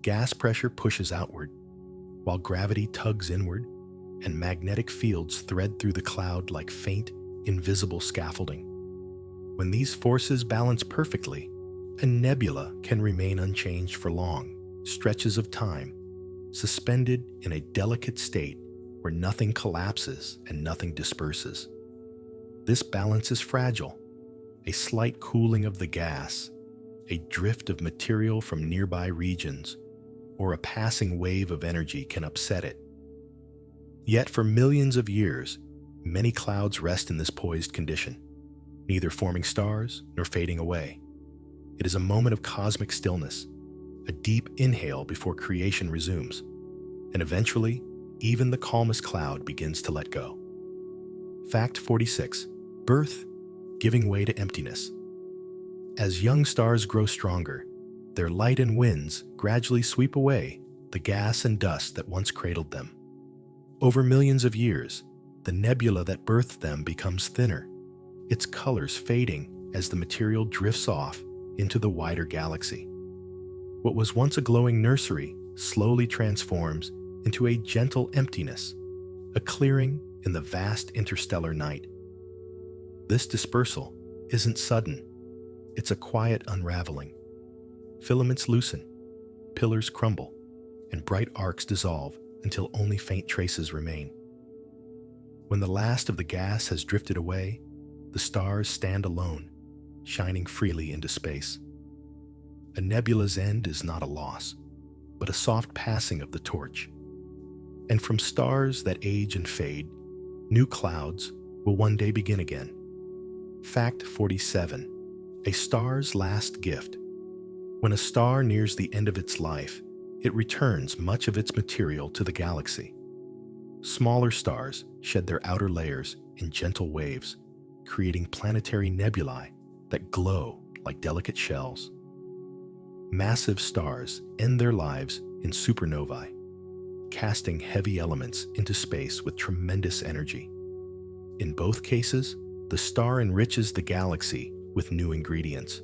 Gas pressure pushes outward, while gravity tugs inward, and magnetic fields thread through the cloud like faint, invisible scaffolding. When these forces balance perfectly, a nebula can remain unchanged for long stretches of time, suspended in a delicate state where nothing collapses and nothing disperses. This balance is fragile. A slight cooling of the gas, a drift of material from nearby regions, or a passing wave of energy can upset it. Yet for millions of years, many clouds rest in this poised condition, neither forming stars nor fading away. It is a moment of cosmic stillness, a deep inhale before creation resumes, and eventually, even the calmest cloud begins to let go. Fact 46. Birth, giving way to emptiness. As young stars grow stronger, their light and winds gradually sweep away the gas and dust that once cradled them. Over millions of years, the nebula that birthed them becomes thinner, its colors fading as the material drifts off into the wider galaxy. What was once a glowing nursery slowly transforms into a gentle emptiness, a clearing in the vast interstellar night. This dispersal isn't sudden. It's a quiet unraveling. Filaments loosen, pillars crumble, and bright arcs dissolve until only faint traces remain. When the last of the gas has drifted away, the stars stand alone, shining freely into space. A nebula's end is not a loss, but a soft passing of the torch. And from stars that age and fade, new clouds will one day begin again. Fact 47. A star's last gift. When a star nears the end of its life, it returns much of its material to the galaxy. Smaller stars shed their outer layers in gentle waves, creating planetary nebulae that glow like delicate shells. Massive stars end their lives in supernovae, casting heavy elements into space with tremendous energy. In both cases, the star enriches the galaxy with new ingredients.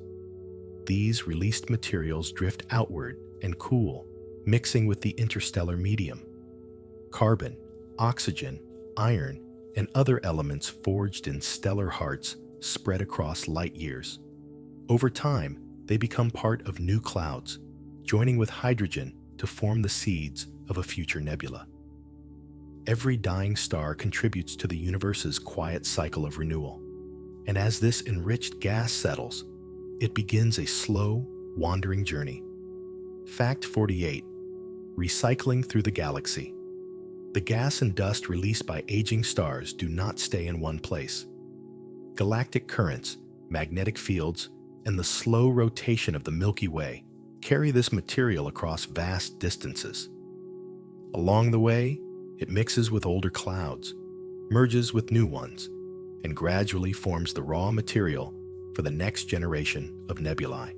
These released materials drift outward and cool, mixing with the interstellar medium. Carbon, oxygen, iron, and other elements forged in stellar hearts spread across light years. Over time, they become part of new clouds, joining with hydrogen to form the seeds of a future nebula. Every dying star contributes to the universe's quiet cycle of renewal, and as this enriched gas settles, it begins a slow, wandering journey. Fact 48. Recycling through the galaxy. The gas and dust released by aging stars do not stay in one place. Galactic currents, magnetic fields, and the slow rotation of the Milky Way carry this material across vast distances. Along the way, it mixes with older clouds, merges with new ones, and gradually forms the raw material for the next generation of nebulae.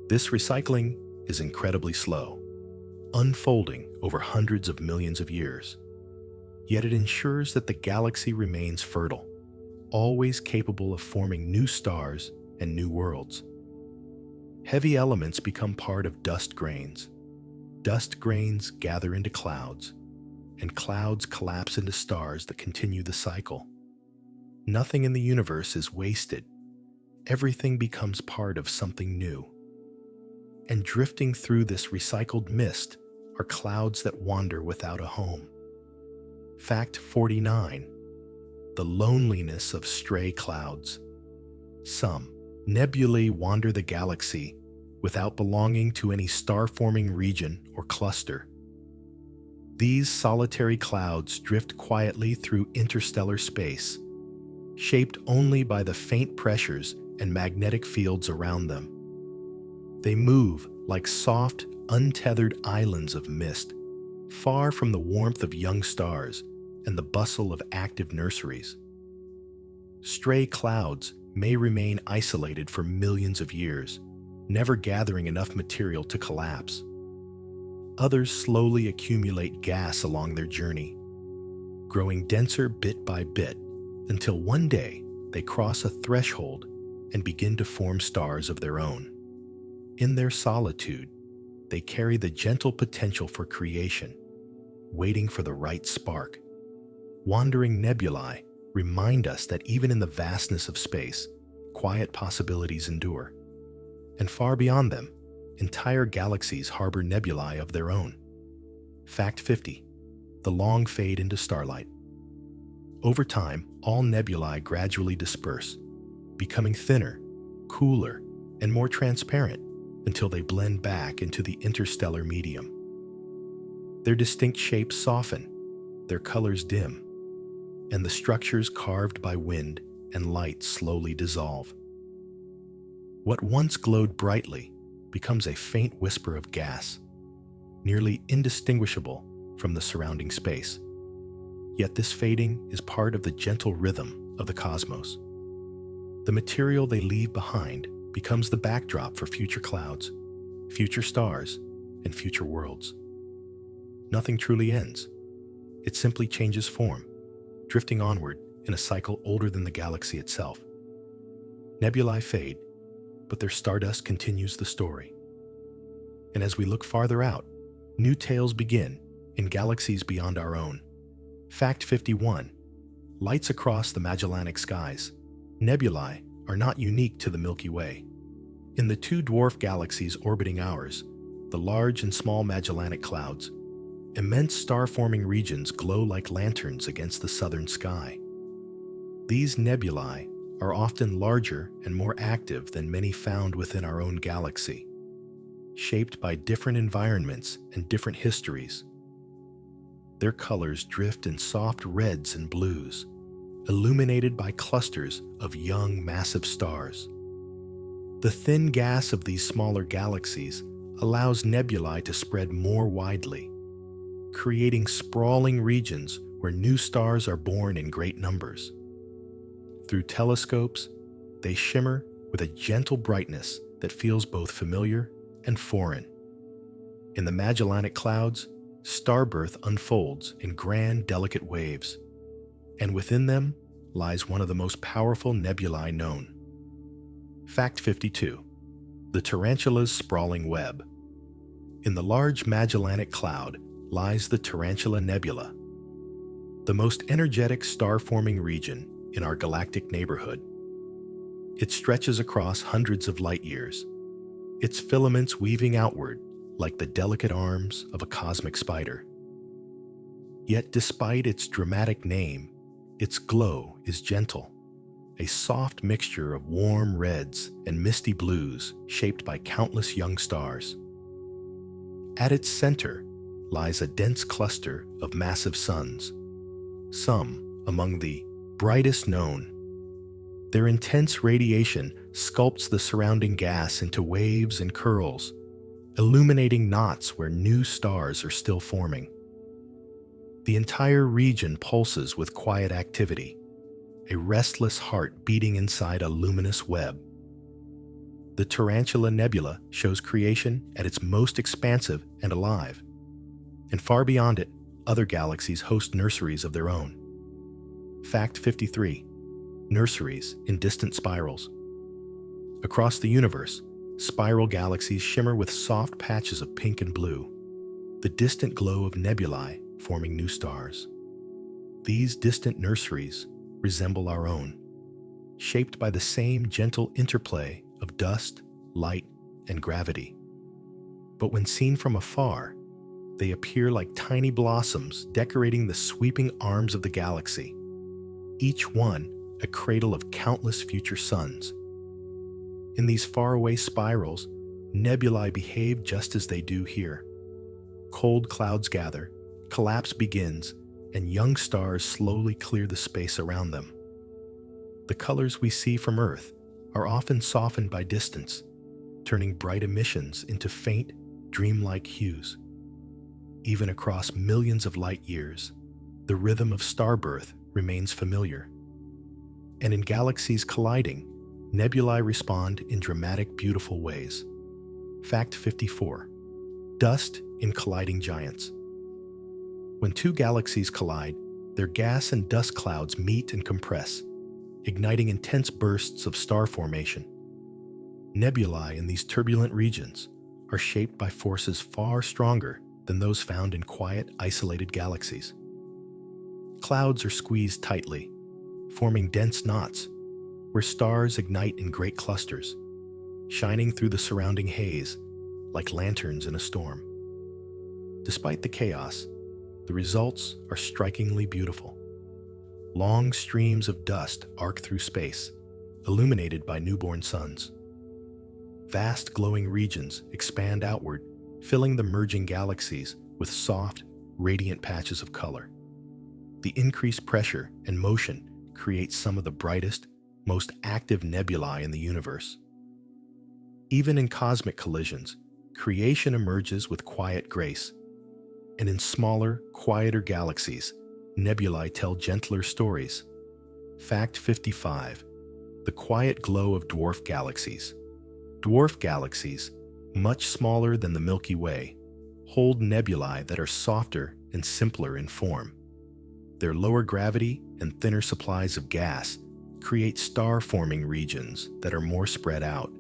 This recycling is incredibly slow, unfolding over hundreds of millions of years. Yet it ensures that the galaxy remains fertile, always capable of forming new stars and new worlds. Heavy elements become part of dust grains. Dust grains gather into clouds, and clouds collapse into stars that continue the cycle. Nothing in the universe is wasted. Everything becomes part of something new. And drifting through this recycled mist are clouds that wander without a home. Fact 49. The loneliness of stray clouds. Some nebulae wander the galaxy without belonging to any star-forming region or cluster. These solitary clouds drift quietly through interstellar space, shaped only by the faint pressures and magnetic fields around them. They move like soft, untethered islands of mist, far from the warmth of young stars and the bustle of active nurseries. Stray clouds may remain isolated for millions of years, never gathering enough material to collapse. Others slowly accumulate gas along their journey, growing denser bit by bit until one day they cross a threshold and begin to form stars of their own. In their solitude, they carry the gentle potential for creation, waiting for the right spark. Wandering nebulae remind us that even in the vastness of space, quiet possibilities endure. And far beyond them, entire galaxies harbor nebulae of their own. Fact 50. The long fade into starlight. Over time, all nebulae gradually disperse, becoming thinner, cooler, and more transparent until they blend back into the interstellar medium. Their distinct shapes soften, their colors dim, and the structures carved by wind and light slowly dissolve. What once glowed brightly becomes a faint whisper of gas, nearly indistinguishable from the surrounding space. Yet this fading is part of the gentle rhythm of the cosmos. The material they leave behind becomes the backdrop for future clouds, future stars, and future worlds. Nothing truly ends. It simply changes form, drifting onward in a cycle older than the galaxy itself. Nebulae fade, but their stardust continues the story. And as we look farther out, new tales begin in galaxies beyond our own. Fact 51. Lights across the Magellanic skies. Nebulae are not unique to the Milky Way. In the two dwarf galaxies orbiting ours, the Large and Small Magellanic Clouds, immense star-forming regions glow like lanterns against the southern sky. These nebulae are often larger and more active than many found within our own galaxy, shaped by different environments and different histories. Their colors drift in soft reds and blues, illuminated by clusters of young, massive stars. The thin gas of these smaller galaxies allows nebulae to spread more widely, creating sprawling regions where new stars are born in great numbers. Through telescopes, they shimmer with a gentle brightness that feels both familiar and foreign. In the Magellanic Clouds, starbirth unfolds in grand, delicate waves, and within them lies one of the most powerful nebulae known. Fact 52. The Tarantula's sprawling web. In the Large Magellanic Cloud lies the Tarantula Nebula, the most energetic star-forming region in our galactic neighborhood. It stretches across hundreds of light years, its filaments weaving outward like the delicate arms of a cosmic spider. Yet despite its dramatic name, its glow is gentle, a soft mixture of warm reds and misty blues shaped by countless young stars. At its center lies a dense cluster of massive suns, some among the brightest known. Their intense radiation sculpts the surrounding gas into waves and curls, illuminating knots where new stars are still forming. The entire region pulses with quiet activity, a restless heart beating inside a luminous web. The Tarantula Nebula shows creation at its most expansive and alive. And far beyond it, other galaxies host nurseries of their own. Fact 53. Nurseries in distant spirals. Across the universe, spiral galaxies shimmer with soft patches of pink and blue, the distant glow of nebulae forming new stars. These distant nurseries resemble our own, shaped by the same gentle interplay of dust, light, and gravity. But when seen from afar, they appear like tiny blossoms decorating the sweeping arms of the galaxy, each one a cradle of countless future suns. In these faraway spirals, nebulae behave just as they do here. Cold clouds gather, collapse begins, and young stars slowly clear the space around them. The colors we see from Earth are often softened by distance, turning bright emissions into faint, dreamlike hues. Even across millions of light years, the rhythm of star birth remains familiar. And in galaxies colliding, nebulae respond in dramatic, beautiful ways. Fact 54. Dust in colliding giants. When two galaxies collide, their gas and dust clouds meet and compress, igniting intense bursts of star formation. Nebulae in these turbulent regions are shaped by forces far stronger than those found in quiet, isolated galaxies. Clouds are squeezed tightly, forming dense knots where stars ignite in great clusters, shining through the surrounding haze like lanterns in a storm. Despite the chaos, the results are strikingly beautiful. Long streams of dust arc through space, illuminated by newborn suns. Vast glowing regions expand outward, filling the merging galaxies with soft, radiant patches of color. The increased pressure and motion create some of the brightest, most active nebulae in the universe. Even in cosmic collisions, creation emerges with quiet grace. And in smaller, quieter galaxies, nebulae tell gentler stories. Fact 55. The quiet glow of dwarf galaxies. Dwarf galaxies, much smaller than the Milky Way, hold nebulae that are softer and simpler in form. Their lower gravity and thinner supplies of gas create star-forming regions that are more spread out,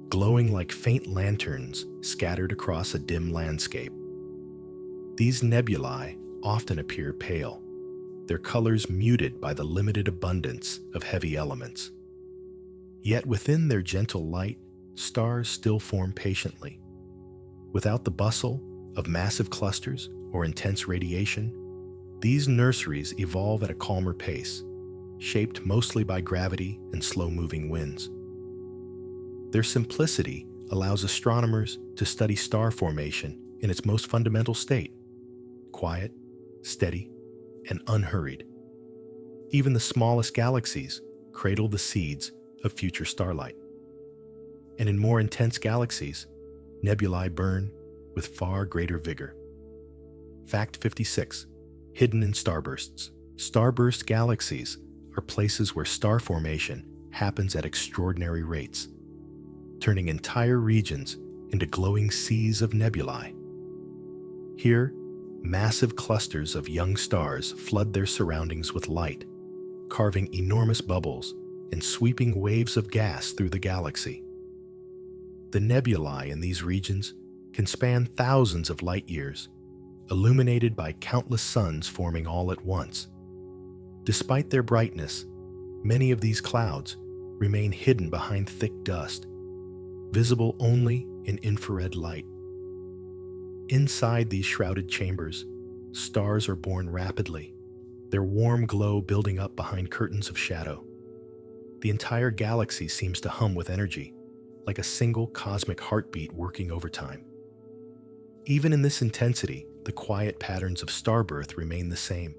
glowing like faint lanterns scattered across a dim landscape. These nebulae often appear pale, their colors muted by the limited abundance of heavy elements. Yet within their gentle light, stars still form patiently. Without the bustle of massive clusters or intense radiation, these nurseries evolve at a calmer pace, shaped mostly by gravity and slow-moving winds. Their simplicity allows astronomers to study star formation in its most fundamental state: quiet, steady, and unhurried. Even the smallest galaxies cradle the seeds of future starlight. And in more intense galaxies, nebulae burn with far greater vigor. Fact 56. Hidden in starbursts. Starburst galaxies are places where star formation happens at extraordinary rates, turning entire regions into glowing seas of nebulae. Here, massive clusters of young stars flood their surroundings with light, carving enormous bubbles and sweeping waves of gas through the galaxy. The nebulae in these regions can span thousands of light years, illuminated by countless suns forming all at once. Despite their brightness, many of these clouds remain hidden behind thick dust, visible only in infrared light. Inside these shrouded chambers, stars are born rapidly, their warm glow building up behind curtains of shadow. The entire galaxy seems to hum with energy, like a single cosmic heartbeat working overtime. Even in this intensity, the quiet patterns of star birth remain the same.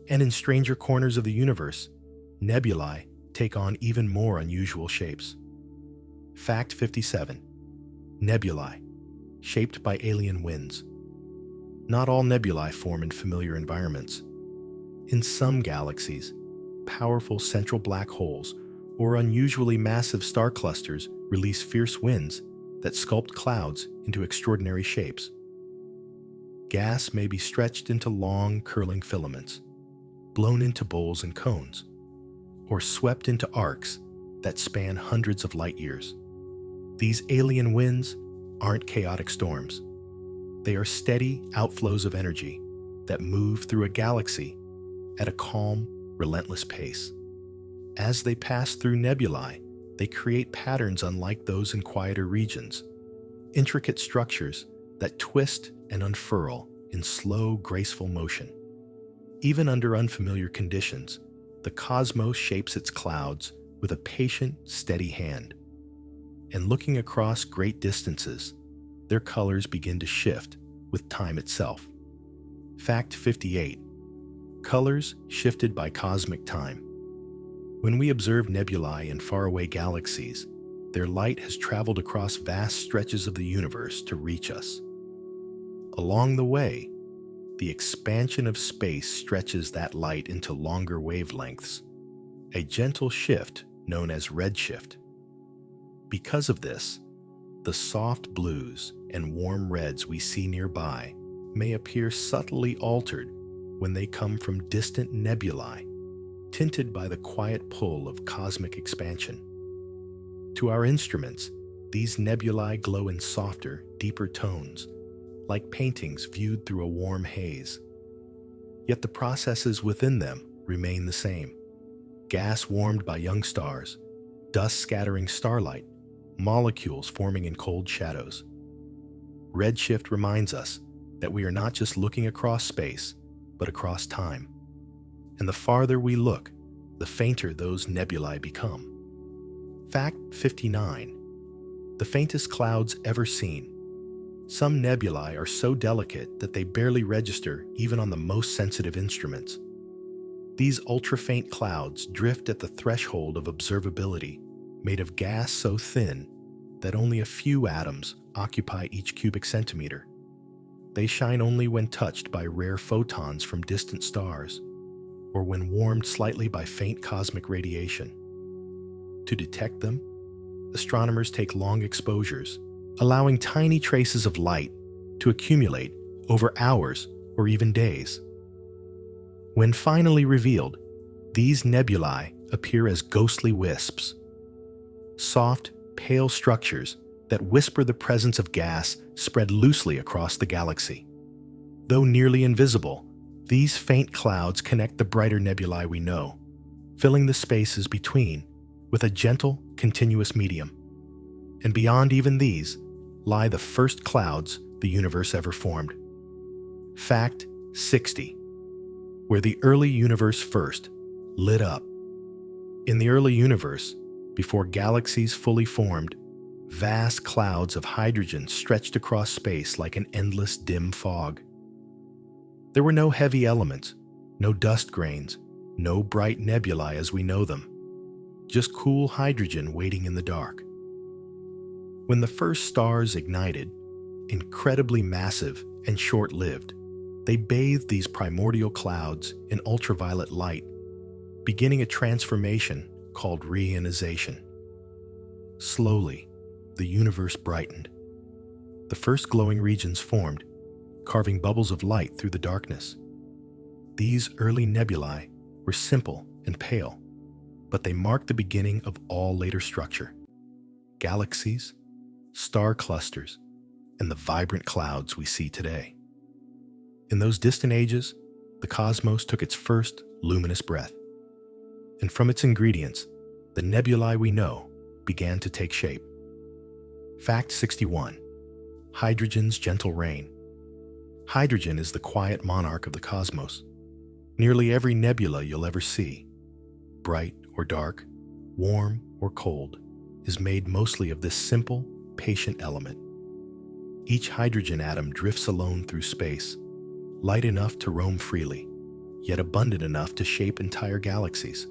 And in stranger corners of the universe, nebulae take on even more unusual shapes. Fact 57. Nebulae, shaped by alien winds. Not all nebulae form in familiar environments. In some galaxies, powerful central black holes or unusually massive star clusters release fierce winds that sculpt clouds into extraordinary shapes. Gas may be stretched into long, curling filaments, blown into bowls and cones, or swept into arcs that span hundreds of light years. These alien winds aren't chaotic storms. They are steady outflows of energy that move through a galaxy at a calm, relentless pace. As they pass through nebulae, they create patterns unlike those in quieter regions, intricate structures that twist and unfurl in slow, graceful motion. Even under unfamiliar conditions, the cosmos shapes its clouds with a patient, steady hand. And looking across great distances, their colors begin to shift with time itself. Fact 58. Colors shifted by cosmic time. When we observe nebulae in faraway galaxies, their light has traveled across vast stretches of the universe to reach us. Along the way, the expansion of space stretches that light into longer wavelengths, a gentle shift known as redshift. Because of this, the soft blues and warm reds we see nearby may appear subtly altered when they come from distant nebulae, tinted by the quiet pull of cosmic expansion. To our instruments, these nebulae glow in softer, deeper tones, like paintings viewed through a warm haze. Yet the processes within them remain the same. Gas warmed by young stars, dust scattering starlight, molecules forming in cold shadows. Redshift reminds us that we are not just looking across space, but across time. And the farther we look, the fainter those nebulae become. Fact 59. The faintest clouds ever seen. Some nebulae are so delicate that they barely register even on the most sensitive instruments. These ultra-faint clouds drift at the threshold of observability, made of gas so thin that only a few atoms occupy each cubic centimeter. They shine only when touched by rare photons from distant stars, or when warmed slightly by faint cosmic radiation. To detect them, astronomers take long exposures, allowing tiny traces of light to accumulate over hours or even days. When finally revealed, these nebulae appear as ghostly wisps, soft, pale structures that whisper the presence of gas spread loosely across the galaxy. Though nearly invisible, these faint clouds connect the brighter nebulae we know, filling the spaces between with a gentle, continuous medium. And beyond even these lie the first clouds the universe ever formed. Fact 60. Where the early universe first lit up. In the early universe, before galaxies fully formed, vast clouds of hydrogen stretched across space like an endless dim fog. There were no heavy elements, no dust grains, no bright nebulae as we know them, just cool hydrogen waiting in the dark. When the first stars ignited, incredibly massive and short-lived, they bathed these primordial clouds in ultraviolet light, beginning a transformation called reionization. Slowly, the universe brightened. The first glowing regions formed, carving bubbles of light through the darkness. These early nebulae were simple and pale, but they marked the beginning of all later structure. Galaxies, star clusters, and the vibrant clouds we see today. In those distant ages, the cosmos took its first luminous breath. And from its ingredients, the nebulae we know began to take shape. Fact 61. Hydrogen's gentle reign. Hydrogen is the quiet monarch of the cosmos. Nearly every nebula you'll ever see, bright or dark, warm or cold, is made mostly of this simple, patient element. Each hydrogen atom drifts alone through space, light enough to roam freely, yet abundant enough to shape entire galaxies.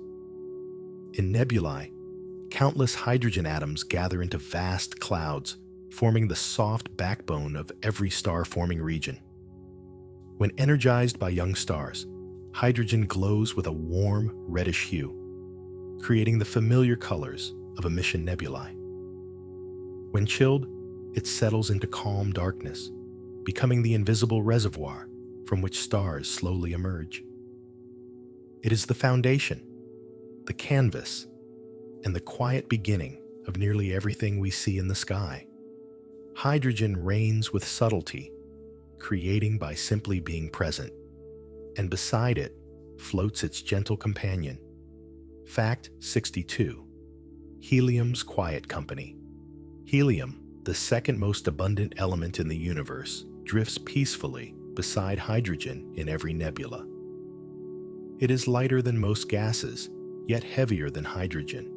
In nebulae, countless hydrogen atoms gather into vast clouds, forming the soft backbone of every star-forming region. When energized by young stars, hydrogen glows with a warm, reddish hue, creating the familiar colors of emission nebulae. When chilled, it settles into calm darkness, becoming the invisible reservoir from which stars slowly emerge. It is the foundation, the canvas, and the quiet beginning of nearly everything we see in the sky. Hydrogen reigns with subtlety, creating by simply being present, and beside it floats its gentle companion. Fact 62. Helium's quiet company. Helium, the second most abundant element in the universe, drifts peacefully beside hydrogen in every nebula. It is lighter than most gases, yet heavier than hydrogen,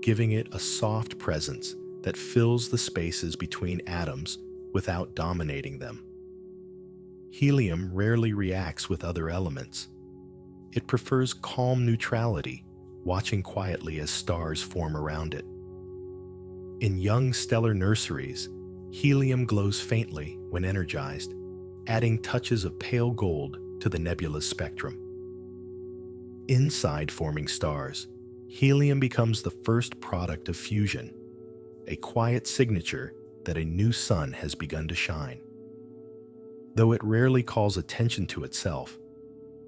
giving it a soft presence that fills the spaces between atoms without dominating them. Helium rarely reacts with other elements. It prefers calm neutrality, watching quietly as stars form around it. In young stellar nurseries, helium glows faintly when energized, adding touches of pale gold to the nebula's spectrum. Inside forming stars, helium becomes the first product of fusion, a quiet signature that a new sun has begun to shine. Though it rarely calls attention to itself,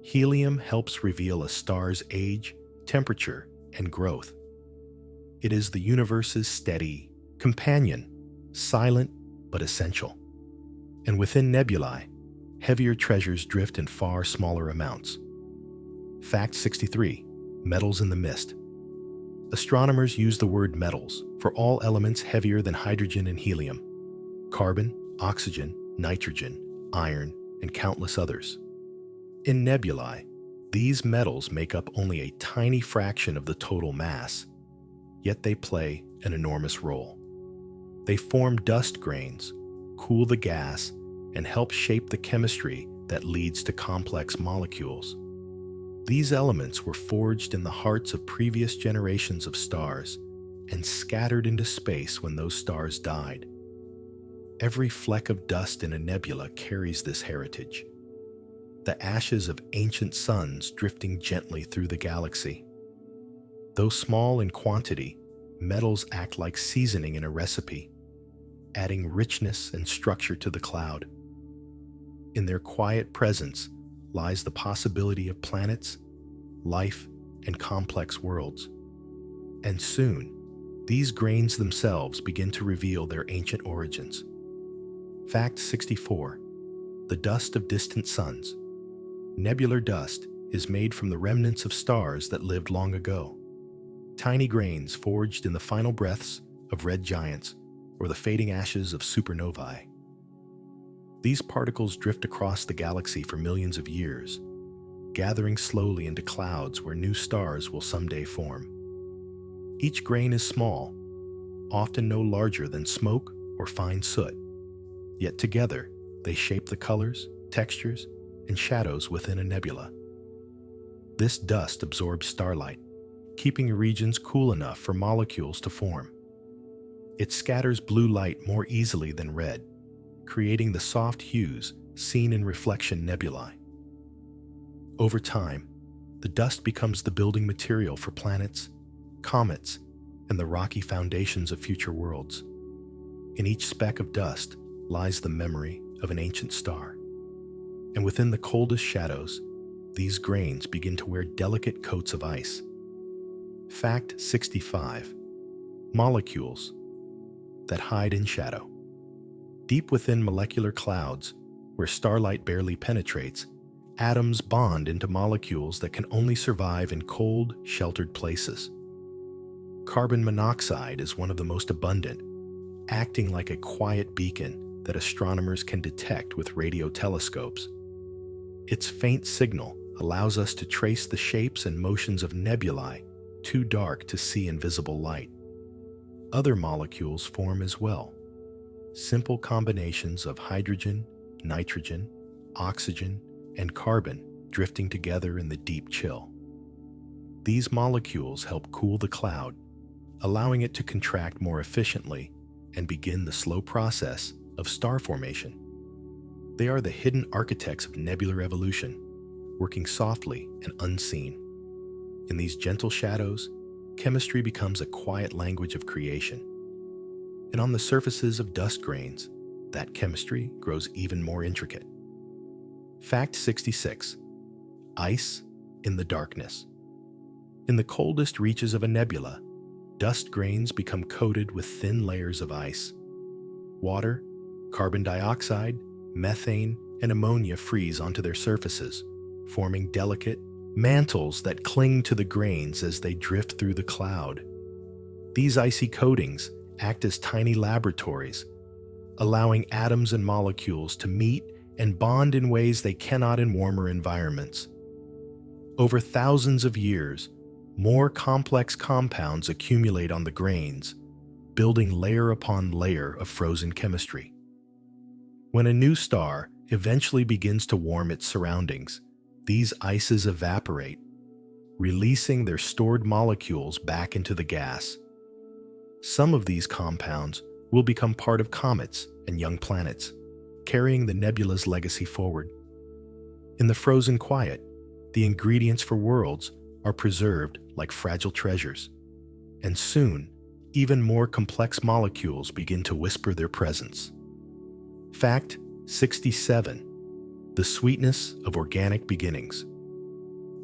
helium helps reveal a star's age, temperature, and growth. It is the universe's steady companion, silent but essential. And within nebulae, heavier treasures drift in far smaller amounts. Fact 63. Metals in the mist. Astronomers use the word metals for all elements heavier than hydrogen and helium: carbon, oxygen, nitrogen, iron, and countless others. In nebulae, these metals make up only a tiny fraction of the total mass, yet they play an enormous role. They form dust grains, cool the gas, and help shape the chemistry that leads to complex molecules. These elements were forged in the hearts of previous generations of stars and scattered into space when those stars died. Every fleck of dust in a nebula carries this heritage, the ashes of ancient suns drifting gently through the galaxy. Though small in quantity, metals act like seasoning in a recipe, adding richness and structure to the cloud. In their quiet presence lies the possibility of planets, life, and complex worlds. And soon, these grains themselves begin to reveal their ancient origins. Fact 64. The dust of distant suns. Nebular dust is made from the remnants of stars that lived long ago. Tiny grains forged in the final breaths of red giants or the fading ashes of supernovae. These particles drift across the galaxy for millions of years, gathering slowly into clouds where new stars will someday form. Each grain is small, often no larger than smoke or fine soot, yet together they shape the colors, textures, and shadows within a nebula. This dust absorbs starlight, keeping regions cool enough for molecules to form. It scatters blue light more easily than red, creating the soft hues seen in reflection nebulae. Over time, the dust becomes the building material for planets, comets, and the rocky foundations of future worlds. In each speck of dust lies the memory of an ancient star. And within the coldest shadows, these grains begin to wear delicate coats of ice. Fact 65. Molecules that hide in shadow. Deep within molecular clouds, where starlight barely penetrates, atoms bond into molecules that can only survive in cold, sheltered places. Carbon monoxide is one of the most abundant, acting like a quiet beacon that astronomers can detect with radio telescopes. Its faint signal allows us to trace the shapes and motions of nebulae too dark to see in visible light. Other molecules form as well. Simple combinations of hydrogen, nitrogen, oxygen, and carbon drifting together in the deep chill. These molecules help cool the cloud, allowing it to contract more efficiently and begin the slow process of star formation. They are the hidden architects of nebular evolution, working softly and unseen. In these gentle shadows, chemistry becomes a quiet language of creation. And on the surfaces of dust grains, that chemistry grows even more intricate. Fact 66. Ice in the darkness. In the coldest reaches of a nebula, dust grains become coated with thin layers of ice. Water, carbon dioxide, methane, and ammonia freeze onto their surfaces, forming delicate mantles that cling to the grains as they drift through the cloud. These icy coatings act as tiny laboratories, allowing atoms and molecules to meet and bond in ways they cannot in warmer environments. Over thousands of years, more complex compounds accumulate on the grains, building layer upon layer of frozen chemistry. When a new star eventually begins to warm its surroundings, these ices evaporate, releasing their stored molecules back into the gas. Some of these compounds will become part of comets and young planets, carrying the nebula's legacy forward. In the frozen quiet, the ingredients for worlds are preserved like fragile treasures, and soon, even more complex molecules begin to whisper their presence. Fact 67. The sweetness of organic beginnings.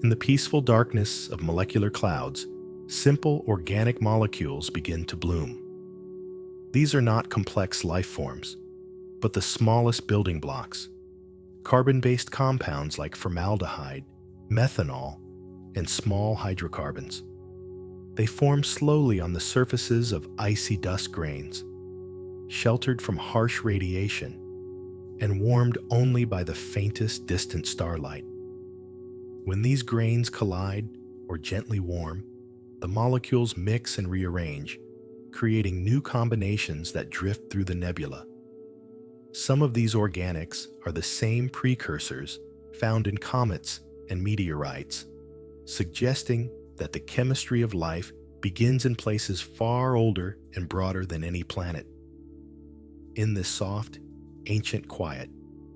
In the peaceful darkness of molecular clouds, simple organic molecules begin to bloom. These are not complex life forms, but the smallest building blocks. Carbon-based compounds like formaldehyde, methanol, and small hydrocarbons. They form slowly on the surfaces of icy dust grains, sheltered from harsh radiation, and warmed only by the faintest distant starlight. When these grains collide or gently warm, the molecules mix and rearrange, creating new combinations that drift through the nebula. Some of these organics are the same precursors found in comets and meteorites, suggesting that the chemistry of life begins in places far older and broader than any planet. In this soft, ancient quiet,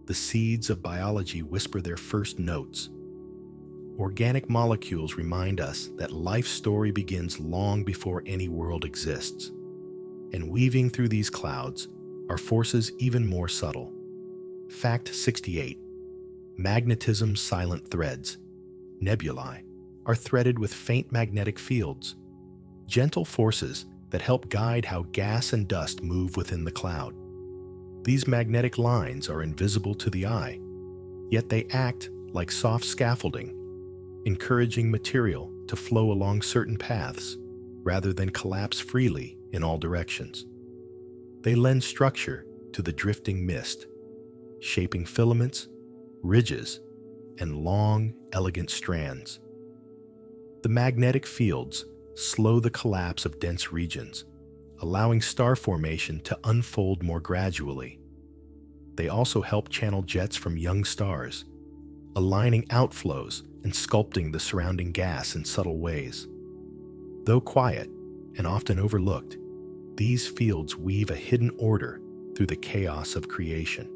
the seeds of biology whisper their first notes. Organic molecules remind us that life's story begins long before any world exists. And weaving through these clouds are forces even more subtle. Fact 68. Magnetism's silent threads, nebulae, are threaded with faint magnetic fields, gentle forces that help guide how gas and dust move within the cloud. These magnetic lines are invisible to the eye, yet they act like soft scaffolding, encouraging material to flow along certain paths rather than collapse freely in all directions. They lend structure to the drifting mist, shaping filaments, ridges, and long, elegant strands. The magnetic fields slow the collapse of dense regions, allowing star formation to unfold more gradually. They also help channel jets from young stars, aligning outflows and sculpting the surrounding gas in subtle ways. Though quiet and often overlooked, these fields weave a hidden order through the chaos of creation.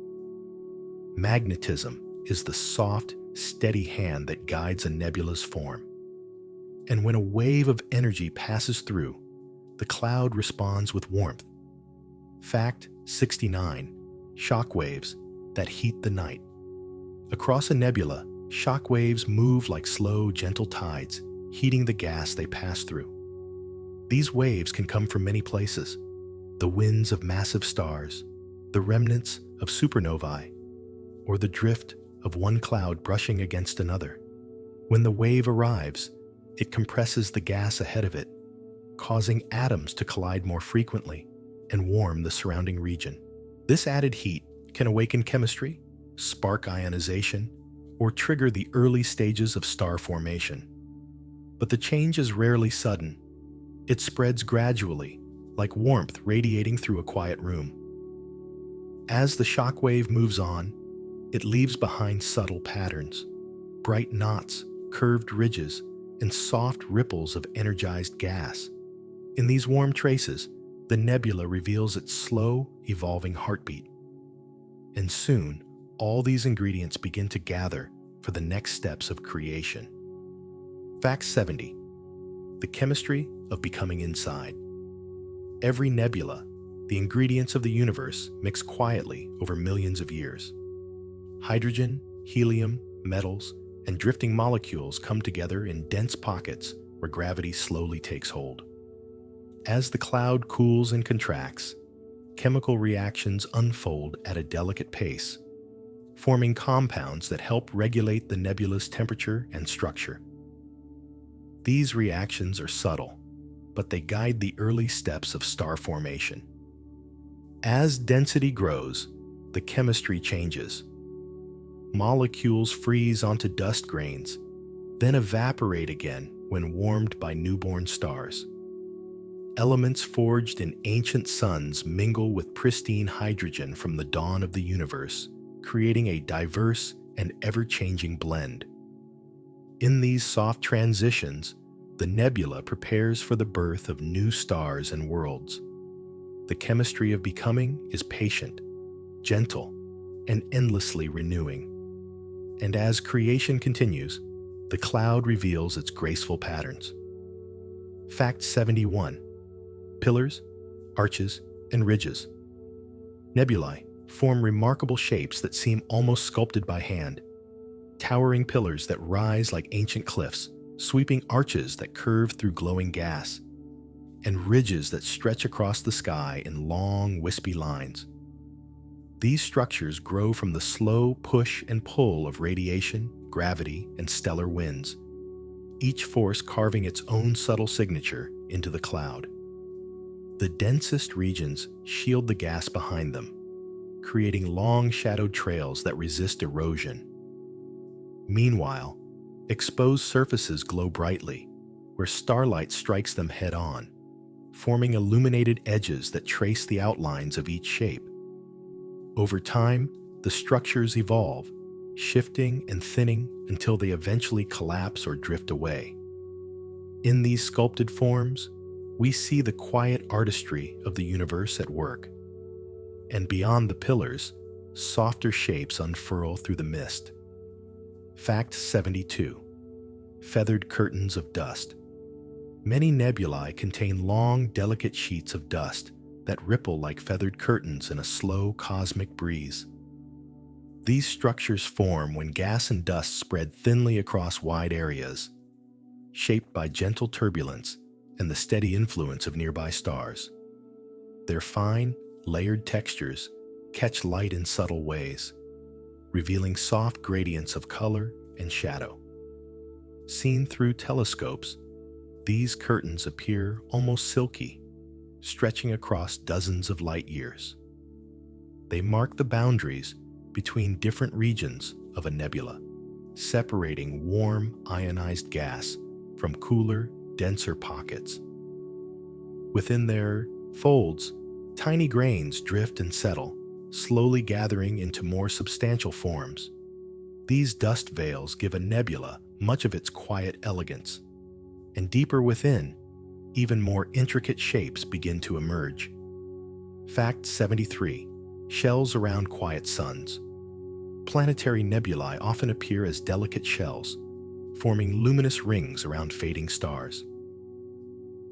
Magnetism is the soft, steady hand that guides a nebula's form. And when a wave of energy passes through, the cloud responds with warmth. Fact 69. Shock waves that heat the night. Across a nebula, shock waves move like slow, gentle tides, heating the gas they pass through. These waves can come from many places: the winds of massive stars, the remnants of supernovae, or the drift of one cloud brushing against another. When the wave arrives, it compresses the gas ahead of it, causing atoms to collide more frequently and warm the surrounding region. This added heat can awaken chemistry, spark ionization, or trigger the early stages of star formation. But the change is rarely sudden. It spreads gradually, like warmth radiating through a quiet room. As the shock wave moves on, it leaves behind subtle patterns, bright knots, curved ridges, and soft ripples of energized gas. In these warm traces, the nebula reveals its slow, evolving heartbeat. And soon, all these ingredients begin to gather for the next steps of creation. Fact 70. The chemistry of becoming inside. Every nebula, the ingredients of the universe, mix quietly over millions of years. Hydrogen, helium, metals, and drifting molecules come together in dense pockets where gravity slowly takes hold. As the cloud cools and contracts, chemical reactions unfold at a delicate pace, forming compounds that help regulate the nebula's temperature and structure. These reactions are subtle, but they guide the early steps of star formation. As density grows, the chemistry changes. Molecules freeze onto dust grains, then evaporate again when warmed by newborn stars. Elements forged in ancient suns mingle with pristine hydrogen from the dawn of the universe, creating a diverse and ever-changing blend. In these soft transitions, the nebula prepares for the birth of new stars and worlds. The chemistry of becoming is patient, gentle, and endlessly renewing. And as creation continues, the cloud reveals its graceful patterns. Fact 71. Pillars, arches, and ridges. Nebulae form remarkable shapes that seem almost sculpted by hand. Towering pillars that rise like ancient cliffs, sweeping arches that curve through glowing gas, and ridges that stretch across the sky in long, wispy lines. These structures grow from the slow push and pull of radiation, gravity, and stellar winds, each force carving its own subtle signature into the cloud. The densest regions shield the gas behind them, creating long shadowed trails that resist erosion. Meanwhile, exposed surfaces glow brightly, where starlight strikes them head-on, forming illuminated edges that trace the outlines of each shape. Over time, the structures evolve, shifting and thinning until they eventually collapse or drift away. In these sculpted forms, we see the quiet artistry of the universe at work. And beyond the pillars, softer shapes unfurl through the mist. Fact 72. Feathered curtains of dust. Many nebulae contain long, delicate sheets of dust that ripple like feathered curtains in a slow cosmic breeze. These structures form when gas and dust spread thinly across wide areas, shaped by gentle turbulence and the steady influence of nearby stars. Their fine, layered textures catch light in subtle ways, revealing soft gradients of color and shadow. Seen through telescopes, these curtains appear almost silky, stretching across dozens of light years. They mark the boundaries between different regions of a nebula, separating warm, ionized gas from cooler, denser pockets. Within their folds, tiny grains drift and settle, slowly gathering into more substantial forms. These dust veils give a nebula much of its quiet elegance, and deeper within, even more intricate shapes begin to emerge. Fact 73. Shells around quiet suns. Planetary nebulae often appear as delicate shells, forming luminous rings around fading stars.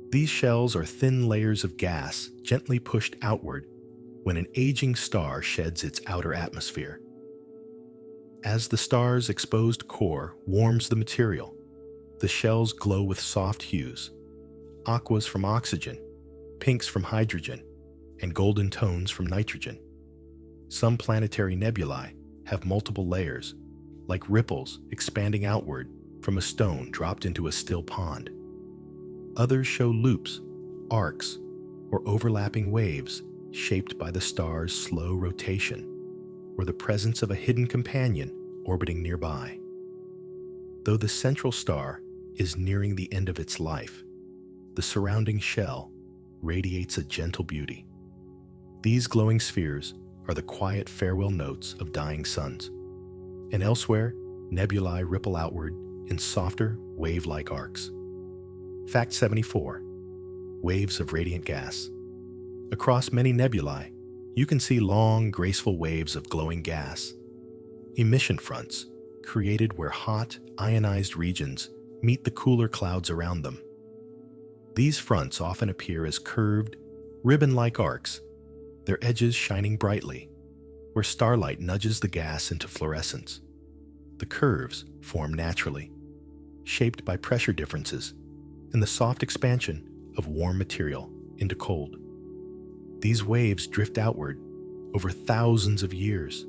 These shells are thin layers of gas gently pushed outward when an aging star sheds its outer atmosphere. As the star's exposed core warms the material, the shells glow with soft hues: aquas from oxygen, pinks from hydrogen, and golden tones from nitrogen. Some planetary nebulae have multiple layers, like ripples expanding outward from a stone dropped into a still pond. Others show loops, arcs, or overlapping waves shaped by the star's slow rotation, or the presence of a hidden companion orbiting nearby. Though the central star is nearing the end of its life, the surrounding shell radiates a gentle beauty. These glowing spheres are the quiet farewell notes of dying suns, and elsewhere, nebulae ripple outward in softer, wave-like arcs. Fact 74. Waves of radiant gas. Across many nebulae, you can see long, graceful waves of glowing gas, emission fronts created where hot, ionized regions meet the cooler clouds around them. These fronts often appear as curved, ribbon-like arcs, their edges shining brightly, where starlight nudges the gas into fluorescence. The curves form naturally, shaped by pressure differences and the soft expansion of warm material into cold. These waves drift outward over thousands of years,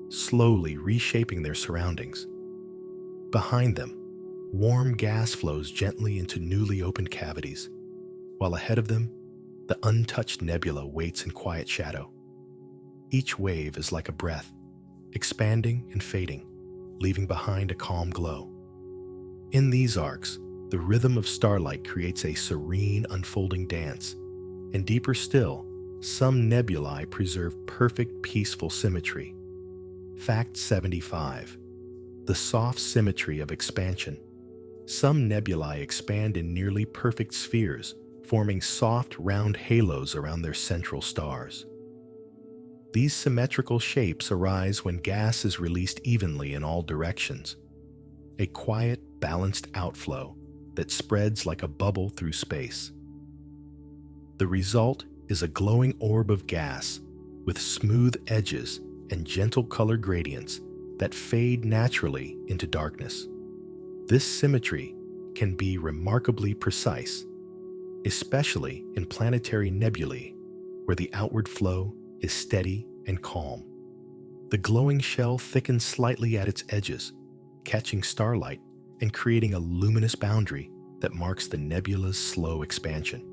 slowly reshaping their surroundings. Behind them, warm gas flows gently into newly opened cavities, while ahead of them, the untouched nebula waits in quiet shadow. Each wave is like a breath, expanding and fading, leaving behind a calm glow. In these arcs, the rhythm of starlight creates a serene, unfolding dance, and deeper still, some nebulae preserve perfect, peaceful symmetry. Fact 75. The soft symmetry of expansion Some nebulae expand in nearly perfect spheres, forming soft, round halos around their central stars. These symmetrical shapes arise when gas is released evenly in all directions, a quiet, balanced outflow that spreads like a bubble through space. The result is a glowing orb of gas with smooth edges and gentle color gradients that fade naturally into darkness. This symmetry can be remarkably precise, especially in planetary nebulae, where the outward flow is steady and calm. The glowing shell thickens slightly at its edges, catching starlight and creating a luminous boundary that marks the nebula's slow expansion.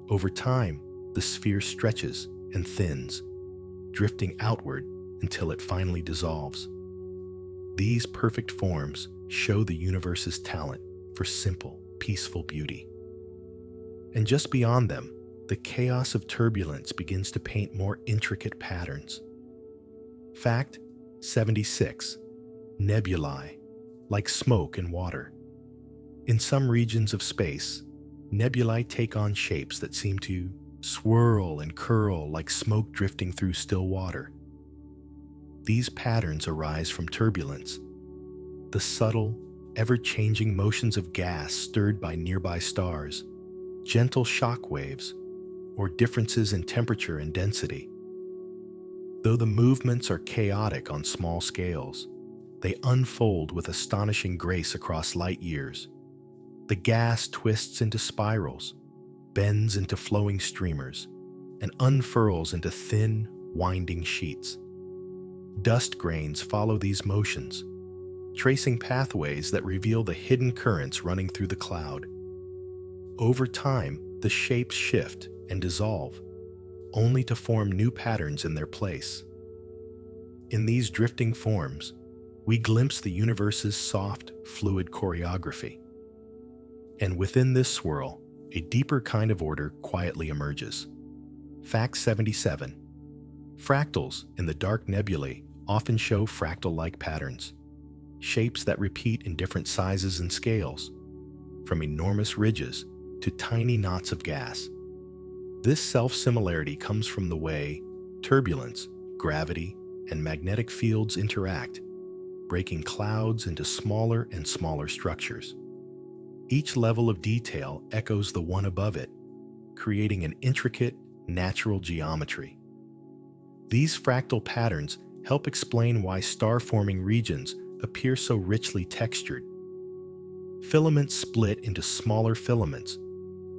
Over time, the sphere stretches and thins, drifting outward until it finally dissolves. These perfect forms show the universe's talent for simple, peaceful beauty. And just beyond them, the chaos of turbulence begins to paint more intricate patterns. Fact 76. Nebulae, like smoke and water. In some regions of space, nebulae take on shapes that seem to swirl and curl like smoke drifting through still water. These patterns arise from turbulence, the subtle, ever-changing motions of gas stirred by nearby stars, gentle shock waves, or differences in temperature and density. Though the movements are chaotic on small scales, they unfold with astonishing grace across light years. The gas twists into spirals, bends into flowing streamers, and unfurls into thin, winding sheets. Dust grains follow these motions, tracing pathways that reveal the hidden currents running through the cloud. Over time, the shapes shift and dissolve, only to form new patterns in their place. In these drifting forms, we glimpse the universe's soft, fluid choreography. And within this swirl, a deeper kind of order quietly emerges. Fact 77. Fractals in the dark nebulae often show fractal-like patterns, shapes that repeat in different sizes and scales, from enormous ridges to tiny knots of gas. This self-similarity comes from the way turbulence, gravity, and magnetic fields interact, breaking clouds into smaller and smaller structures. Each level of detail echoes the one above it, creating an intricate, natural geometry. These fractal patterns help explain why star-forming regions appear so richly textured. Filaments split into smaller filaments,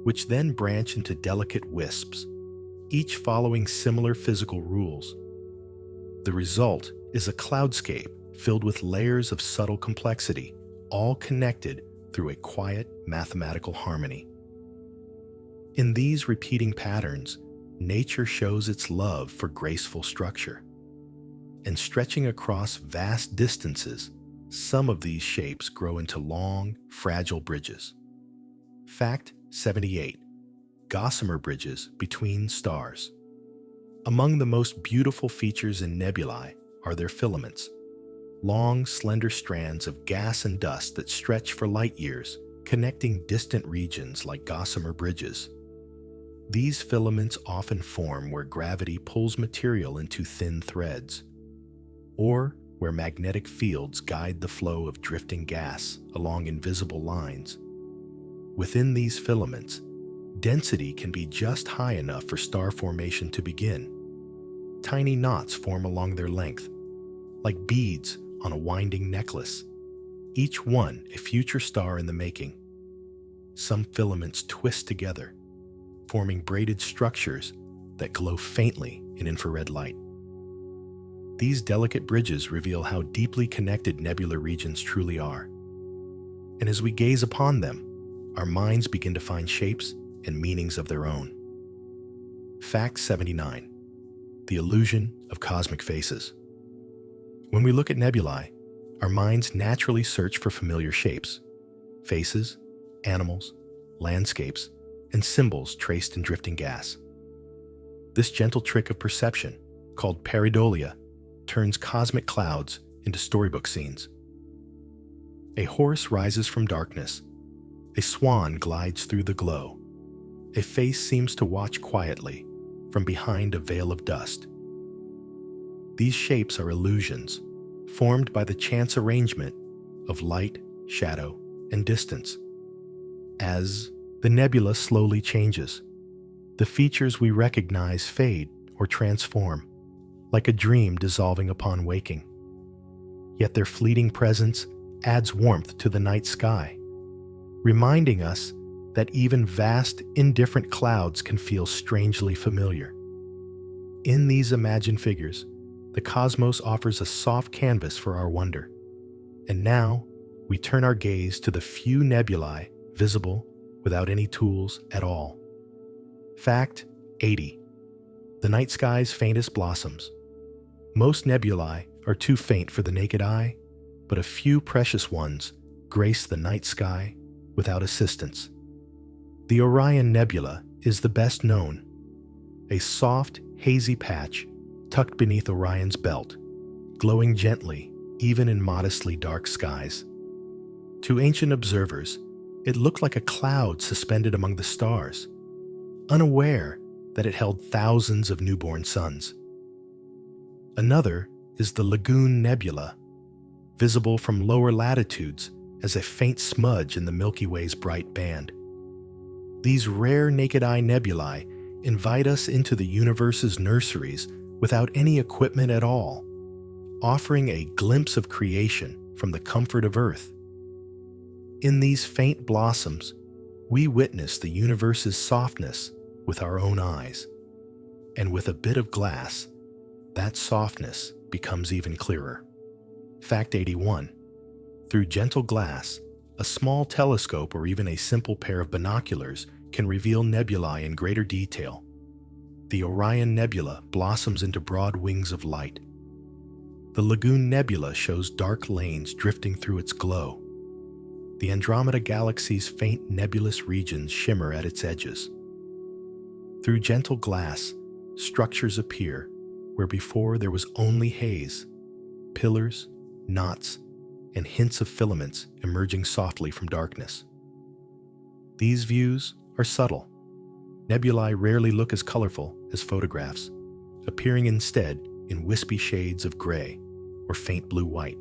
which then branch into delicate wisps, each following similar physical rules. The result is a cloudscape filled with layers of subtle complexity, all connected through a quiet mathematical harmony. In these repeating patterns, nature shows its love for graceful structure. And stretching across vast distances, some of these shapes grow into long, fragile bridges. Fact 78. Gossamer bridges between stars. Among the most beautiful features in nebulae are their filaments, long, slender strands of gas and dust that stretch for light years, connecting distant regions like gossamer bridges. These filaments often form where gravity pulls material into thin threads, or where magnetic fields guide the flow of drifting gas along invisible lines. Within these filaments, density can be just high enough for star formation to begin. Tiny knots form along their length, like beads on a winding necklace, each one a future star in the making. Some filaments twist together, forming braided structures that glow faintly in infrared light. These delicate bridges reveal how deeply connected nebular regions truly are. And as we gaze upon them, our minds begin to find shapes and meanings of their own. Fact 79. The illusion of cosmic faces. When we look at nebulae, our minds naturally search for familiar shapes, faces, animals, landscapes, and symbols traced in drifting gas. This gentle trick of perception, called pareidolia, turns cosmic clouds into storybook scenes. A horse rises from darkness. A swan glides through the glow. A face seems to watch quietly from behind a veil of dust. These shapes are illusions, formed by the chance arrangement of light, shadow, and distance. As the nebula slowly changes, the features we recognize fade or transform, like a dream dissolving upon waking. Yet their fleeting presence adds warmth to the night sky, reminding us that even vast, indifferent clouds can feel strangely familiar. In these imagined figures, the cosmos offers a soft canvas for our wonder. And now, we turn our gaze to the few nebulae visible without any tools at all. Fact 80. The night sky's faintest blossoms. Most nebulae are too faint for the naked eye, but a few precious ones grace the night sky without assistance. The Orion Nebula is the best known, a soft, hazy patch tucked beneath Orion's belt, glowing gently even in modestly dark skies. To ancient observers, it looked like a cloud suspended among the stars, unaware that it held thousands of newborn suns. Another is the Lagoon Nebula, visible from lower latitudes as a faint smudge in the Milky Way's bright band. These rare naked-eye nebulae invite us into the universe's nurseries without any equipment at all, offering a glimpse of creation from the comfort of Earth. In these faint blossoms, we witness the universe's softness with our own eyes, and with a bit of glass, that softness becomes even clearer. Fact 81. Through gentle glass, a small telescope or even a simple pair of binoculars can reveal nebulae in greater detail. The Orion Nebula blossoms into broad wings of light. The Lagoon Nebula shows dark lanes drifting through its glow. The Andromeda Galaxy's faint nebulous regions shimmer at its edges. Through gentle glass, structures appear where before there was only haze, pillars, knots, and hints of filaments emerging softly from darkness. These views are subtle. Nebulae rarely look as colorful as photographs, appearing instead in wispy shades of gray or faint blue-white.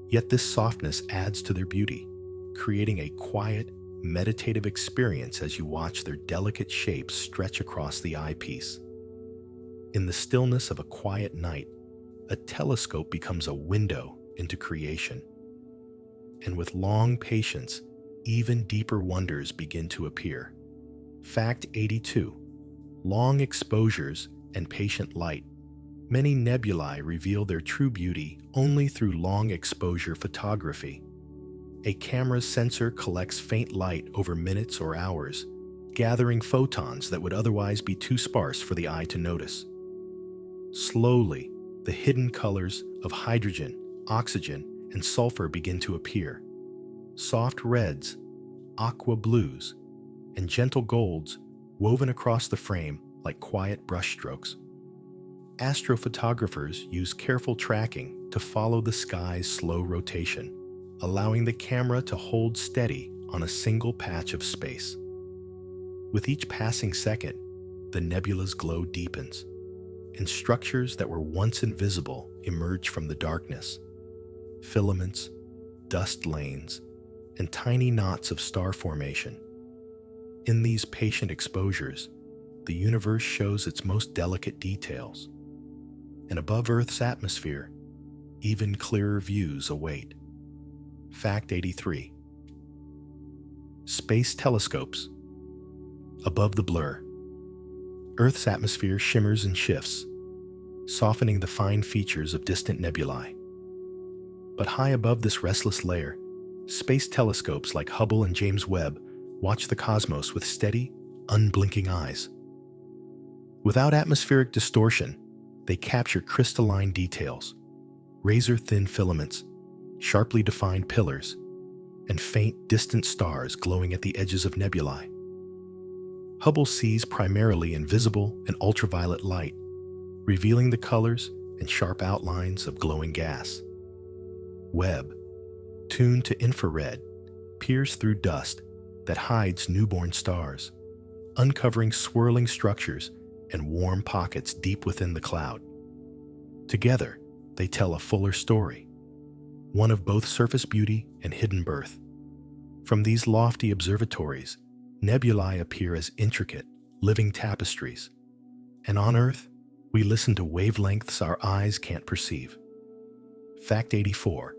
Yet this softness adds to their beauty, creating a quiet, meditative experience as you watch their delicate shapes stretch across the eyepiece. In the stillness of a quiet night, a telescope becomes a window into creation. And with long patience, even deeper wonders begin to appear. Fact 82. Long exposures and patient light. Many nebulae reveal their true beauty only through long exposure photography. A camera's sensor collects faint light over minutes or hours, gathering photons that would otherwise be too sparse for the eye to notice. Slowly, the hidden colors of hydrogen, oxygen, and sulfur begin to appear. Soft reds, aqua blues, and gentle golds woven across the frame like quiet brushstrokes. Astrophotographers use careful tracking to follow the sky's slow rotation, allowing the camera to hold steady on a single patch of space. With each passing second, the nebula's glow deepens, and structures that were once invisible emerge from the darkness. Filaments, dust lanes, and tiny knots of star formation. In these patient exposures, the universe shows its most delicate details. And above Earth's atmosphere, even clearer views await. Fact 83. Space telescopes. Above the blur, Earth's atmosphere shimmers and shifts, softening the fine features of distant nebulae. But high above this restless layer, space telescopes like Hubble and James Webb watch the cosmos with steady, unblinking eyes. Without atmospheric distortion, they capture crystalline details, razor-thin filaments, sharply defined pillars, and faint, distant stars glowing at the edges of nebulae. Hubble sees primarily in visible and ultraviolet light, revealing the colors and sharp outlines of glowing gas. Webb, tuned to infrared, peers through dust that hides newborn stars, uncovering swirling structures and warm pockets deep within the cloud. Together, they tell a fuller story, one of both surface beauty and hidden birth. From these lofty observatories, nebulae appear as intricate, living tapestries. And on Earth, we listen to wavelengths our eyes can't perceive. Fact 84.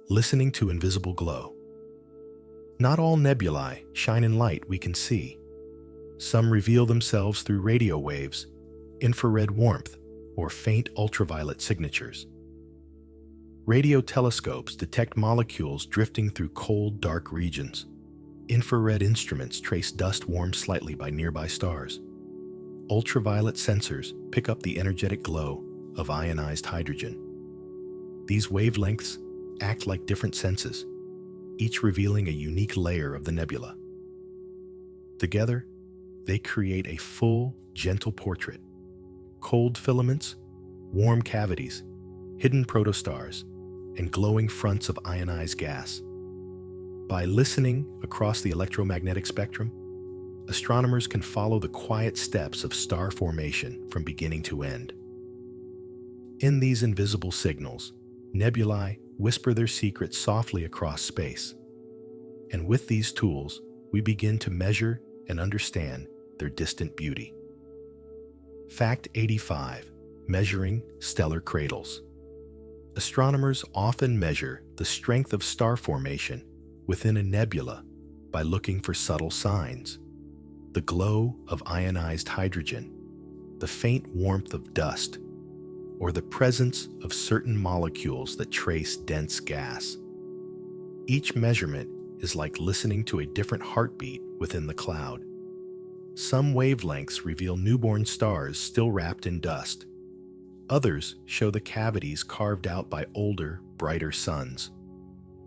Listening to invisible glow. Not all nebulae shine in light we can see. Some reveal themselves through radio waves, infrared warmth, or faint ultraviolet signatures. Radio telescopes detect molecules drifting through cold, dark regions. Infrared instruments trace dust warmed slightly by nearby stars. Ultraviolet sensors pick up the energetic glow of ionized hydrogen. These wavelengths act like different senses, each revealing a unique layer of the nebula. Together, they create a full, gentle portrait. Cold filaments, warm cavities, hidden protostars, and glowing fronts of ionized gas. By listening across the electromagnetic spectrum, astronomers can follow the quiet steps of star formation from beginning to end. In these invisible signals, nebulae whisper their secrets softly across space. And with these tools, we begin to measure and understand their distant beauty. Fact 85. Measuring stellar cradles. Astronomers often measure the strength of star formation within a nebula by looking for subtle signs: the glow of ionized hydrogen, the faint warmth of dust, or the presence of certain molecules that trace dense gas. Each measurement is like listening to a different heartbeat within the cloud. Some wavelengths reveal newborn stars still wrapped in dust. Others show the cavities carved out by older, brighter suns.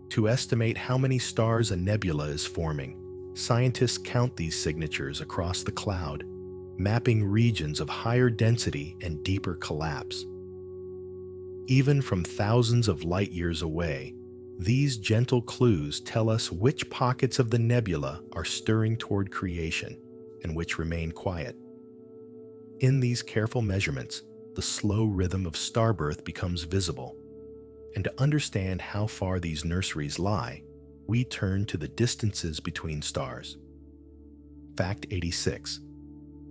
To estimate how many stars a nebula is forming, scientists count these signatures across the cloud, mapping regions of higher density and deeper collapse. Even from thousands of light years away, these gentle clues tell us which pockets of the nebula are stirring toward creation and which remain quiet. In these careful measurements, the slow rhythm of starbirth becomes visible. And to understand how far these nurseries lie, we turn to the distances between stars. Fact 86.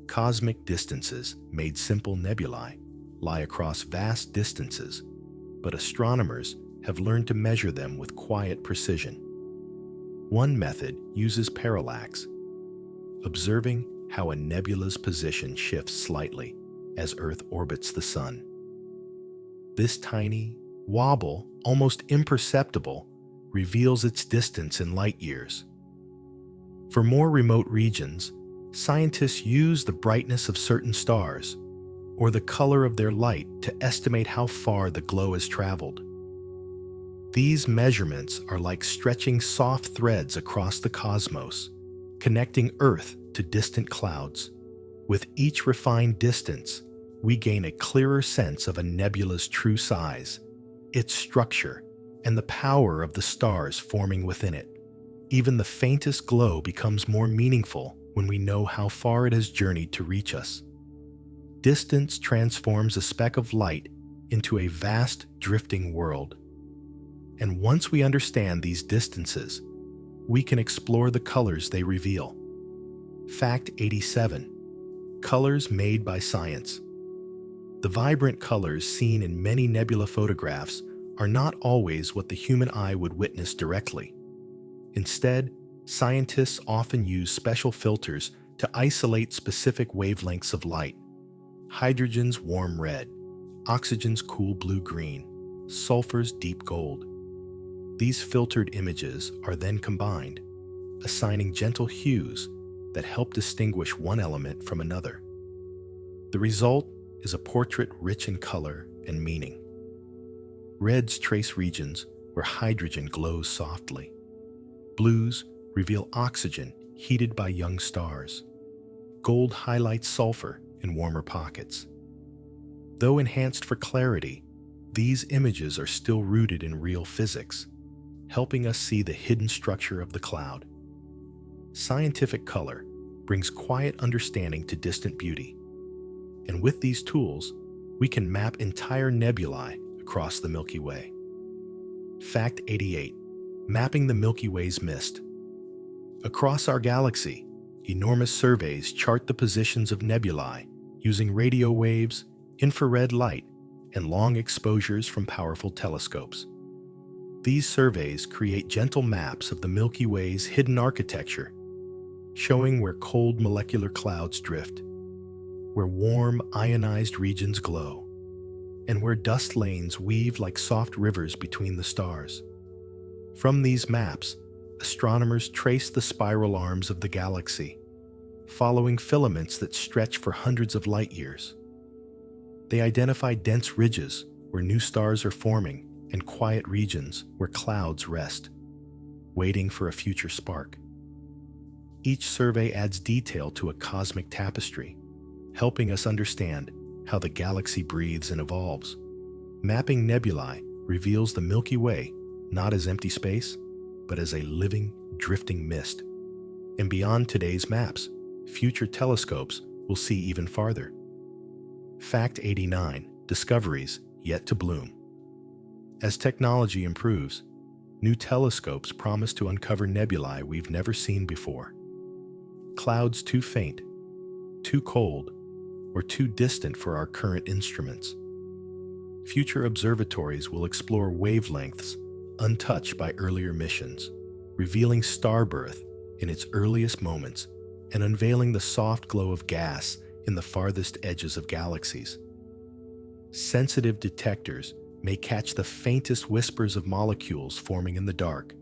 Cosmic distances, made simple nebulae, lie across vast distances, but astronomers have learned to measure them with quiet precision. One method uses parallax, observing how a nebula's position shifts slightly as Earth orbits the Sun. This tiny wobble, almost imperceptible, reveals its distance in light years. For more remote regions, scientists use the brightness of certain stars or the color of their light to estimate how far the glow has traveled. These measurements are like stretching soft threads across the cosmos, connecting Earth to distant clouds. With each refined distance, we gain a clearer sense of a nebula's true size, its structure, and the power of the stars forming within it. Even the faintest glow becomes more meaningful when we know how far it has journeyed to reach us. Distance transforms a speck of light into a vast, drifting world. And once we understand these distances, we can explore the colors they reveal. Fact 87. Colors made by science. The vibrant colors seen in many nebula photographs are not always what the human eye would witness directly. Instead, scientists often use special filters to isolate specific wavelengths of light. Hydrogen's warm red, oxygen's cool blue-green, sulfur's deep gold. These filtered images are then combined, assigning gentle hues that help distinguish one element from another. The result is a portrait rich in color and meaning. Reds trace regions where hydrogen glows softly. Blues reveal oxygen heated by young stars. Gold highlights sulfur in warmer pockets. Though enhanced for clarity, these images are still rooted in real physics, helping us see the hidden structure of the cloud. Scientific color brings quiet understanding to distant beauty, and with these tools, we can map entire nebulae across the Milky Way. Fact 88. Mapping the Milky Way's mist. Across our galaxy, enormous surveys chart the positions of nebulae using radio waves, infrared light, and long exposures from powerful telescopes. These surveys create gentle maps of the Milky Way's hidden architecture, showing where cold molecular clouds drift, where warm ionized regions glow, and where dust lanes weave like soft rivers between the stars. From these maps, astronomers trace the spiral arms of the galaxy, following filaments that stretch for hundreds of light years. They identify dense ridges where new stars are forming and quiet regions where clouds rest, waiting for a future spark. Each survey adds detail to a cosmic tapestry, helping us understand how the galaxy breathes and evolves. Mapping nebulae reveals the Milky Way not as empty space, but as a living, drifting mist. And beyond today's maps, future telescopes will see even farther. Fact 89. Discoveries yet to bloom. As technology improves, new telescopes promise to uncover nebulae we've never seen before. Clouds too faint, too cold, or too distant for our current instruments. Future observatories will explore wavelengths untouched by earlier missions, revealing star birth in its earliest moments and unveiling the soft glow of gas in the farthest edges of galaxies. Sensitive detectors may catch the faintest whispers of molecules forming in the dark,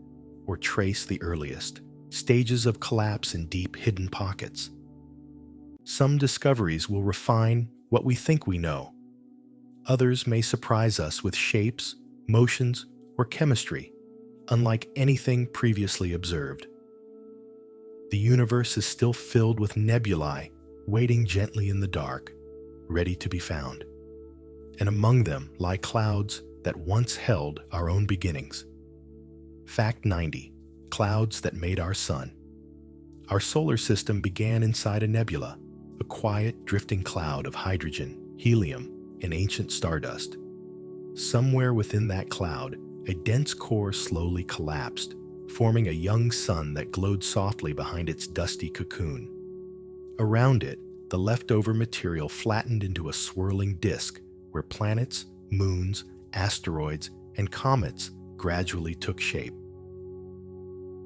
or trace the earliest stages of collapse in deep hidden pockets. Some discoveries will refine what we think we know. Others may surprise us with shapes, motions, or chemistry, unlike anything previously observed. The universe is still filled with nebulae waiting gently in the dark, ready to be found. And among them lie clouds that once held our own beginnings. Fact 90. Clouds that made our sun. Our solar system began inside a nebula, a quiet, drifting cloud of hydrogen, helium, and ancient stardust. Somewhere within that cloud, a dense core slowly collapsed, forming a young sun that glowed softly behind its dusty cocoon. Around it, the leftover material flattened into a swirling disk where planets, moons, asteroids, and comets gradually took shape.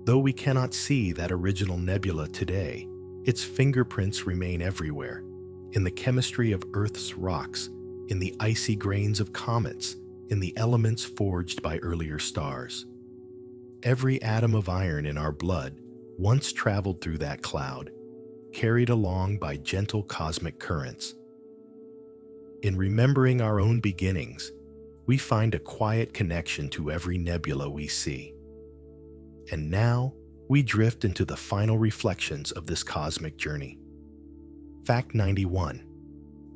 Though we cannot see that original nebula today, its fingerprints remain everywhere, in the chemistry of Earth's rocks, in the icy grains of comets, in the elements forged by earlier stars. Every atom of iron in our blood once traveled through that cloud, carried along by gentle cosmic currents. In remembering our own beginnings, we find a quiet connection to every nebula we see. And now, we drift into the final reflections of this cosmic journey. Fact 91.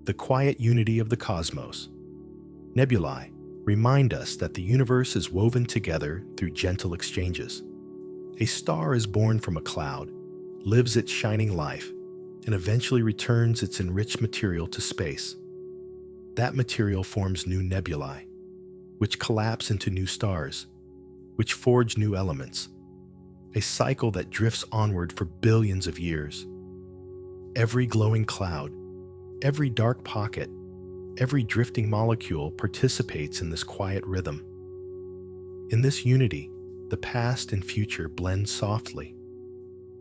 The quiet unity of the cosmos. Nebulae remind us that the universe is woven together through gentle exchanges. A star is born from a cloud, lives its shining life, and eventually returns its enriched material to space. That material forms new nebulae, which collapse into new stars, which forge new elements, a cycle that drifts onward for billions of years. Every glowing cloud, every dark pocket, every drifting molecule participates in this quiet rhythm. In this unity, the past and future blend softly.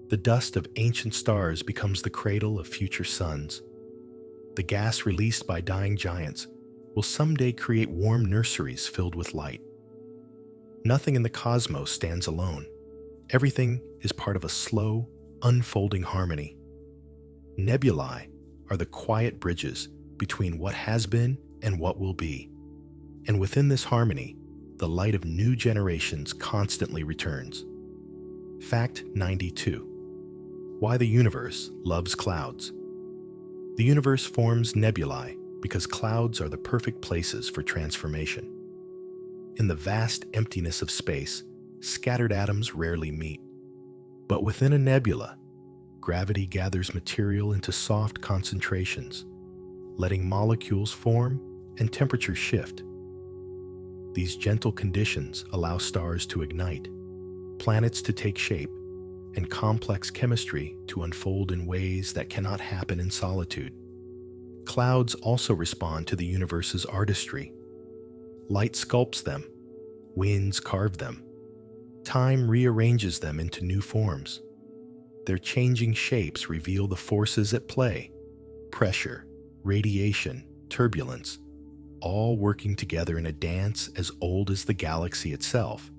The dust of ancient stars becomes the cradle of future suns. The gas released by dying giants will someday create warm nurseries filled with light. Nothing in the cosmos stands alone. Everything is part of a slow, unfolding harmony. Nebulae are the quiet bridges between what has been and what will be. And within this harmony, the light of new generations constantly returns. Fact 92. Why the universe loves clouds. The universe forms nebulae because clouds are the perfect places for transformation. In the vast emptiness of space, scattered atoms rarely meet. But within a nebula, gravity gathers material into soft concentrations, letting molecules form and temperature shift. These gentle conditions allow stars to ignite, planets to take shape, and complex chemistry to unfold in ways that cannot happen in solitude. Clouds also respond to the universe's artistry. Light sculpts them, winds carve them, time rearranges them into new forms. Their changing shapes reveal the forces at play: pressure, radiation, turbulence, all working together in a dance as old as the galaxy itself.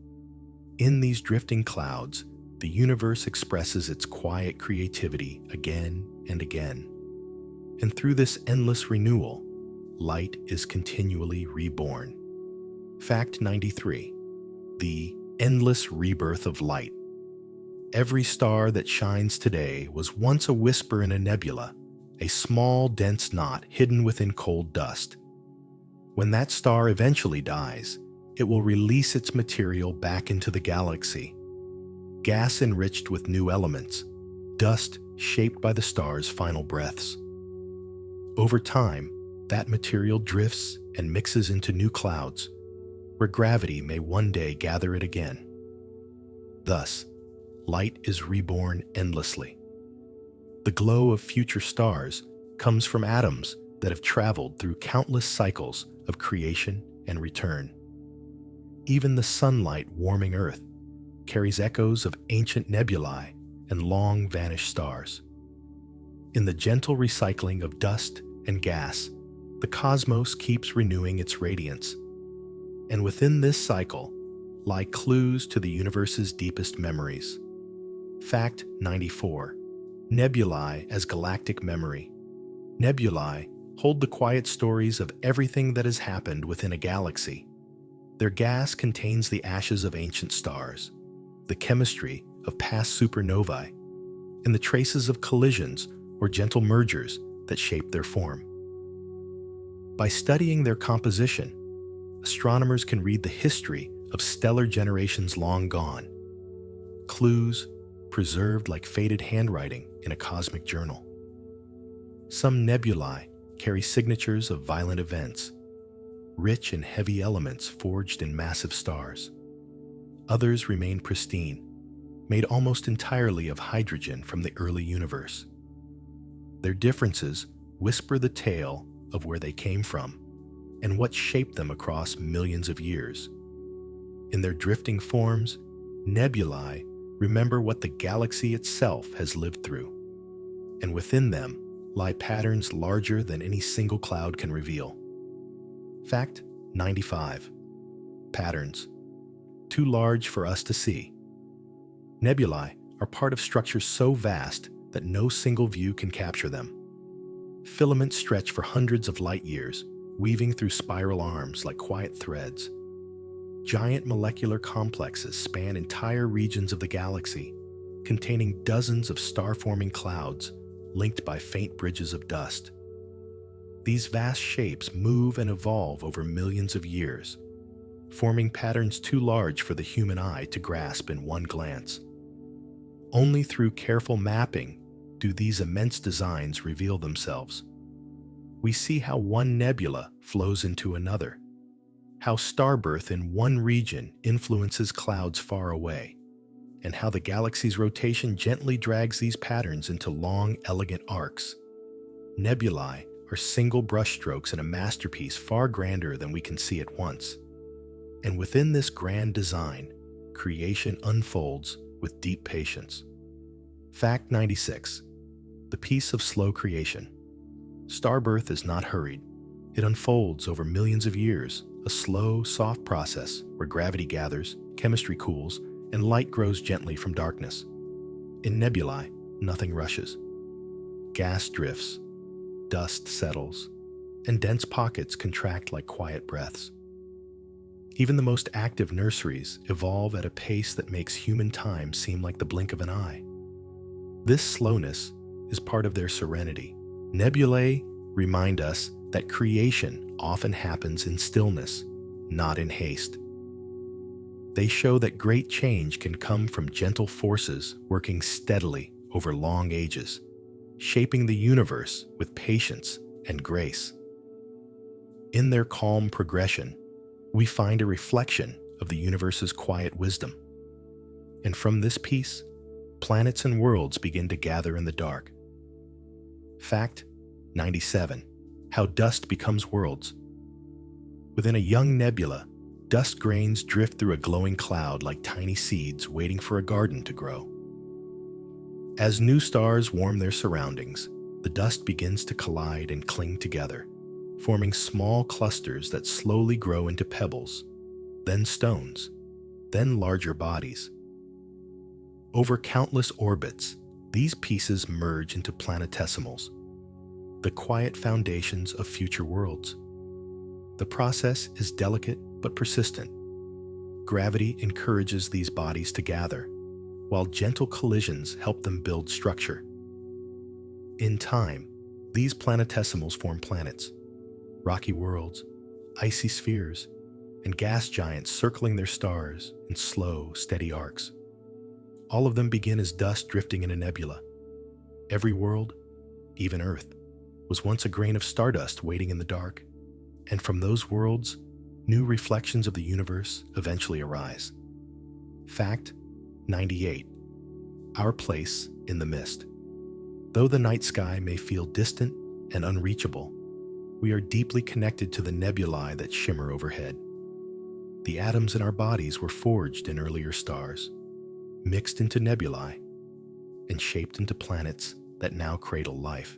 In these drifting clouds, the universe expresses its quiet creativity again and again. And through this endless renewal, light is continually reborn. Fact 93. The endless rebirth of light. Every star that shines today was once a whisper in a nebula, a small, dense knot hidden within cold dust. When that star eventually dies, it will release its material back into the galaxy. Gas enriched with new elements, dust shaped by the star's final breaths. Over time, that material drifts and mixes into new clouds, where gravity may one day gather it again. Thus, light is reborn endlessly. The glow of future stars comes from atoms that have traveled through countless cycles of creation and return. Even the sunlight warming Earth carries echoes of ancient nebulae and long-vanished stars. In the gentle recycling of dust and gas, the cosmos keeps renewing its radiance. And within this cycle lie clues to the universe's deepest memories. Fact 94. Nebulae as galactic memory. Nebulae hold the quiet stories of everything that has happened within a galaxy. Their gas contains the ashes of ancient stars, the chemistry of past supernovae, and the traces of collisions or gentle mergers that shape their form. By studying their composition, astronomers can read the history of stellar generations long gone, clues preserved like faded handwriting in a cosmic journal. Some nebulae carry signatures of violent events, rich in heavy elements forged in massive stars. Others remain pristine, made almost entirely of hydrogen from the early universe. Their differences whisper the tale of where they came from and what shaped them across millions of years. In their drifting forms, nebulae remember what the galaxy itself has lived through, and within them lie patterns larger than any single cloud can reveal. Fact 95. Patterns. Too large for us to see. Nebulae are part of structures so vast that no single view can capture them. Filaments stretch for hundreds of light years, weaving through spiral arms like quiet threads. Giant molecular complexes span entire regions of the galaxy, containing dozens of star-forming clouds linked by faint bridges of dust. These vast shapes move and evolve over millions of years, forming patterns too large for the human eye to grasp in one glance. Only through careful mapping do these immense designs reveal themselves. We see how one nebula flows into another, how starbirth in one region influences clouds far away, and how the galaxy's rotation gently drags these patterns into long, elegant arcs. Nebulae are single brushstrokes in a masterpiece far grander than we can see at once. And within this grand design, creation unfolds with deep patience. Fact 96. The peace of slow creation. Starbirth is not hurried. It unfolds over millions of years, a slow, soft process where gravity gathers, chemistry cools, and light grows gently from darkness. In nebulae, nothing rushes. Gas drifts, dust settles, and dense pockets contract like quiet breaths. Even the most active nurseries evolve at a pace that makes human time seem like the blink of an eye. This slowness is part of their serenity. Nebulae remind us that creation often happens in stillness, not in haste. They show that great change can come from gentle forces working steadily over long ages, shaping the universe with patience and grace. In their calm progression, we find a reflection of the universe's quiet wisdom. And from this peace, planets and worlds begin to gather in the dark. Fact 97. How dust becomes worlds. Within a young nebula, dust grains drift through a glowing cloud like tiny seeds waiting for a garden to grow. As new stars warm their surroundings, the dust begins to collide and cling together, forming small clusters that slowly grow into pebbles, then stones, then larger bodies. Over countless orbits, these pieces merge into planetesimals, the quiet foundations of future worlds. The process is delicate but persistent. Gravity encourages these bodies to gather, while gentle collisions help them build structure. In time, these planetesimals form planets, rocky worlds, icy spheres, and gas giants circling their stars in slow, steady arcs. All of them begin as dust drifting in a nebula. Every world, even Earth, was once a grain of stardust waiting in the dark, and from those worlds, new reflections of the universe eventually arise. Fact 98. Our place in the mist. Though the night sky may feel distant and unreachable, we are deeply connected to the nebulae that shimmer overhead. The atoms in our bodies were forged in earlier stars, mixed into nebulae, and shaped into planets that now cradle life.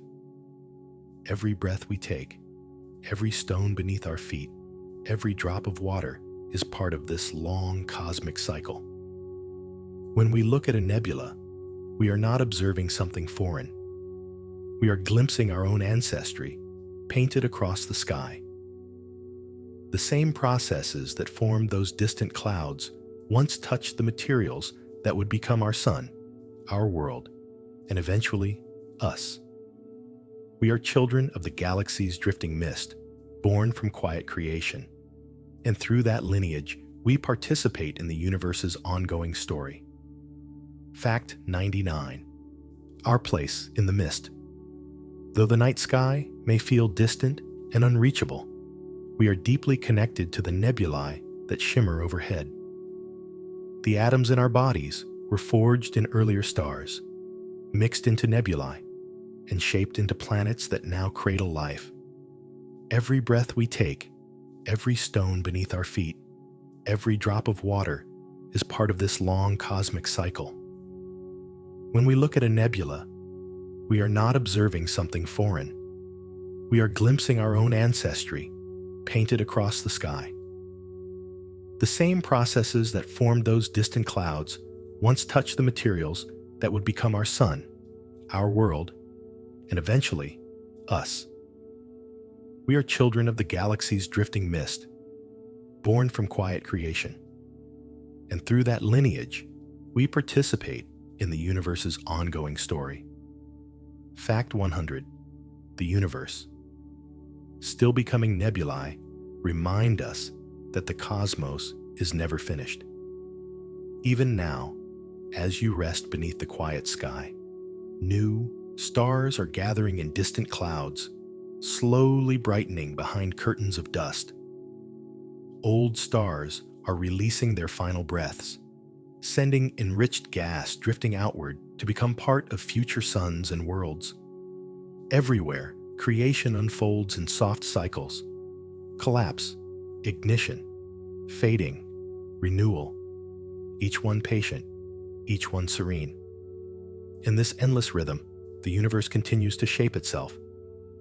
Every breath we take, every stone beneath our feet, every drop of water is part of this long cosmic cycle. When we look at a nebula, we are not observing something foreign. We are glimpsing our own ancestry painted across the sky. The same processes that formed those distant clouds once touched the materials that would become our sun, our world, and eventually us. We are children of the galaxy's drifting mist, born from quiet creation. And through that lineage, we participate in the universe's ongoing story. Fact 99. Our place in the mist. Though the night sky may feel distant and unreachable, we are deeply connected to the nebulae that shimmer overhead. The atoms in our bodies were forged in earlier stars, mixed into nebulae, and shaped into planets that now cradle life. Every breath we take, every stone beneath our feet, every drop of water is part of this long cosmic cycle. When we look at a nebula, we are not observing something foreign. We are glimpsing our own ancestry painted across the sky. The same processes that formed those distant clouds once touched the materials that would become our sun, our world, and eventually, us. We are children of the galaxy's drifting mist, born from quiet creation. And through that lineage, we participate in the universe's ongoing story. Fact 100. The universe. Still becoming nebulae remind us that the cosmos is never finished. Even now, as you rest beneath the quiet sky, new stars are gathering in distant clouds, slowly brightening behind curtains of dust. Old stars are releasing their final breaths, sending enriched gas drifting outward to become part of future suns and worlds. Everywhere, creation unfolds in soft cycles: collapse, ignition, fading, renewal, each one patient, each one serene. In this endless rhythm, the universe continues to shape itself,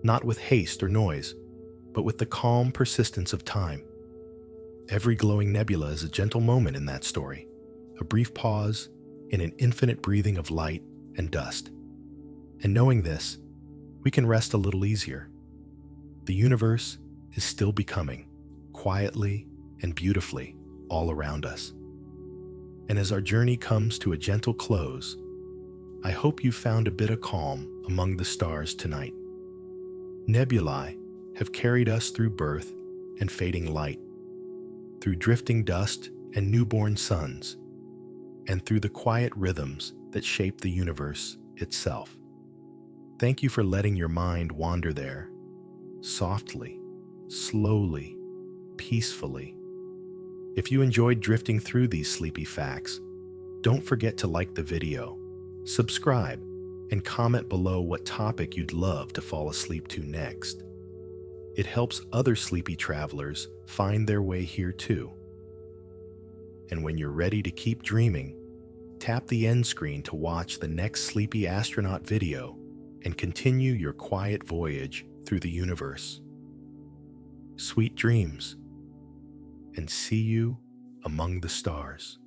not with haste or noise, but with the calm persistence of time. Every glowing nebula is a gentle moment in that story, a brief pause in an infinite breathing of light and dust. And knowing this, we can rest a little easier. The universe is still becoming, quietly and beautifully, all around us. And as our journey comes to a gentle close, I hope you found a bit of calm among the stars tonight. Nebulae have carried us through birth and fading light, through drifting dust and newborn suns, and through the quiet rhythms that shape the universe itself. Thank you for letting your mind wander there, softly, slowly, peacefully. If you enjoyed drifting through these sleepy facts, don't forget to like the video, subscribe, and comment below what topic you'd love to fall asleep to next. It helps other sleepy travelers find their way here too. And when you're ready to keep dreaming, tap the end screen to watch the next Sleepy Astronaut video and continue your quiet voyage through the universe. Sweet dreams, and see you among the stars.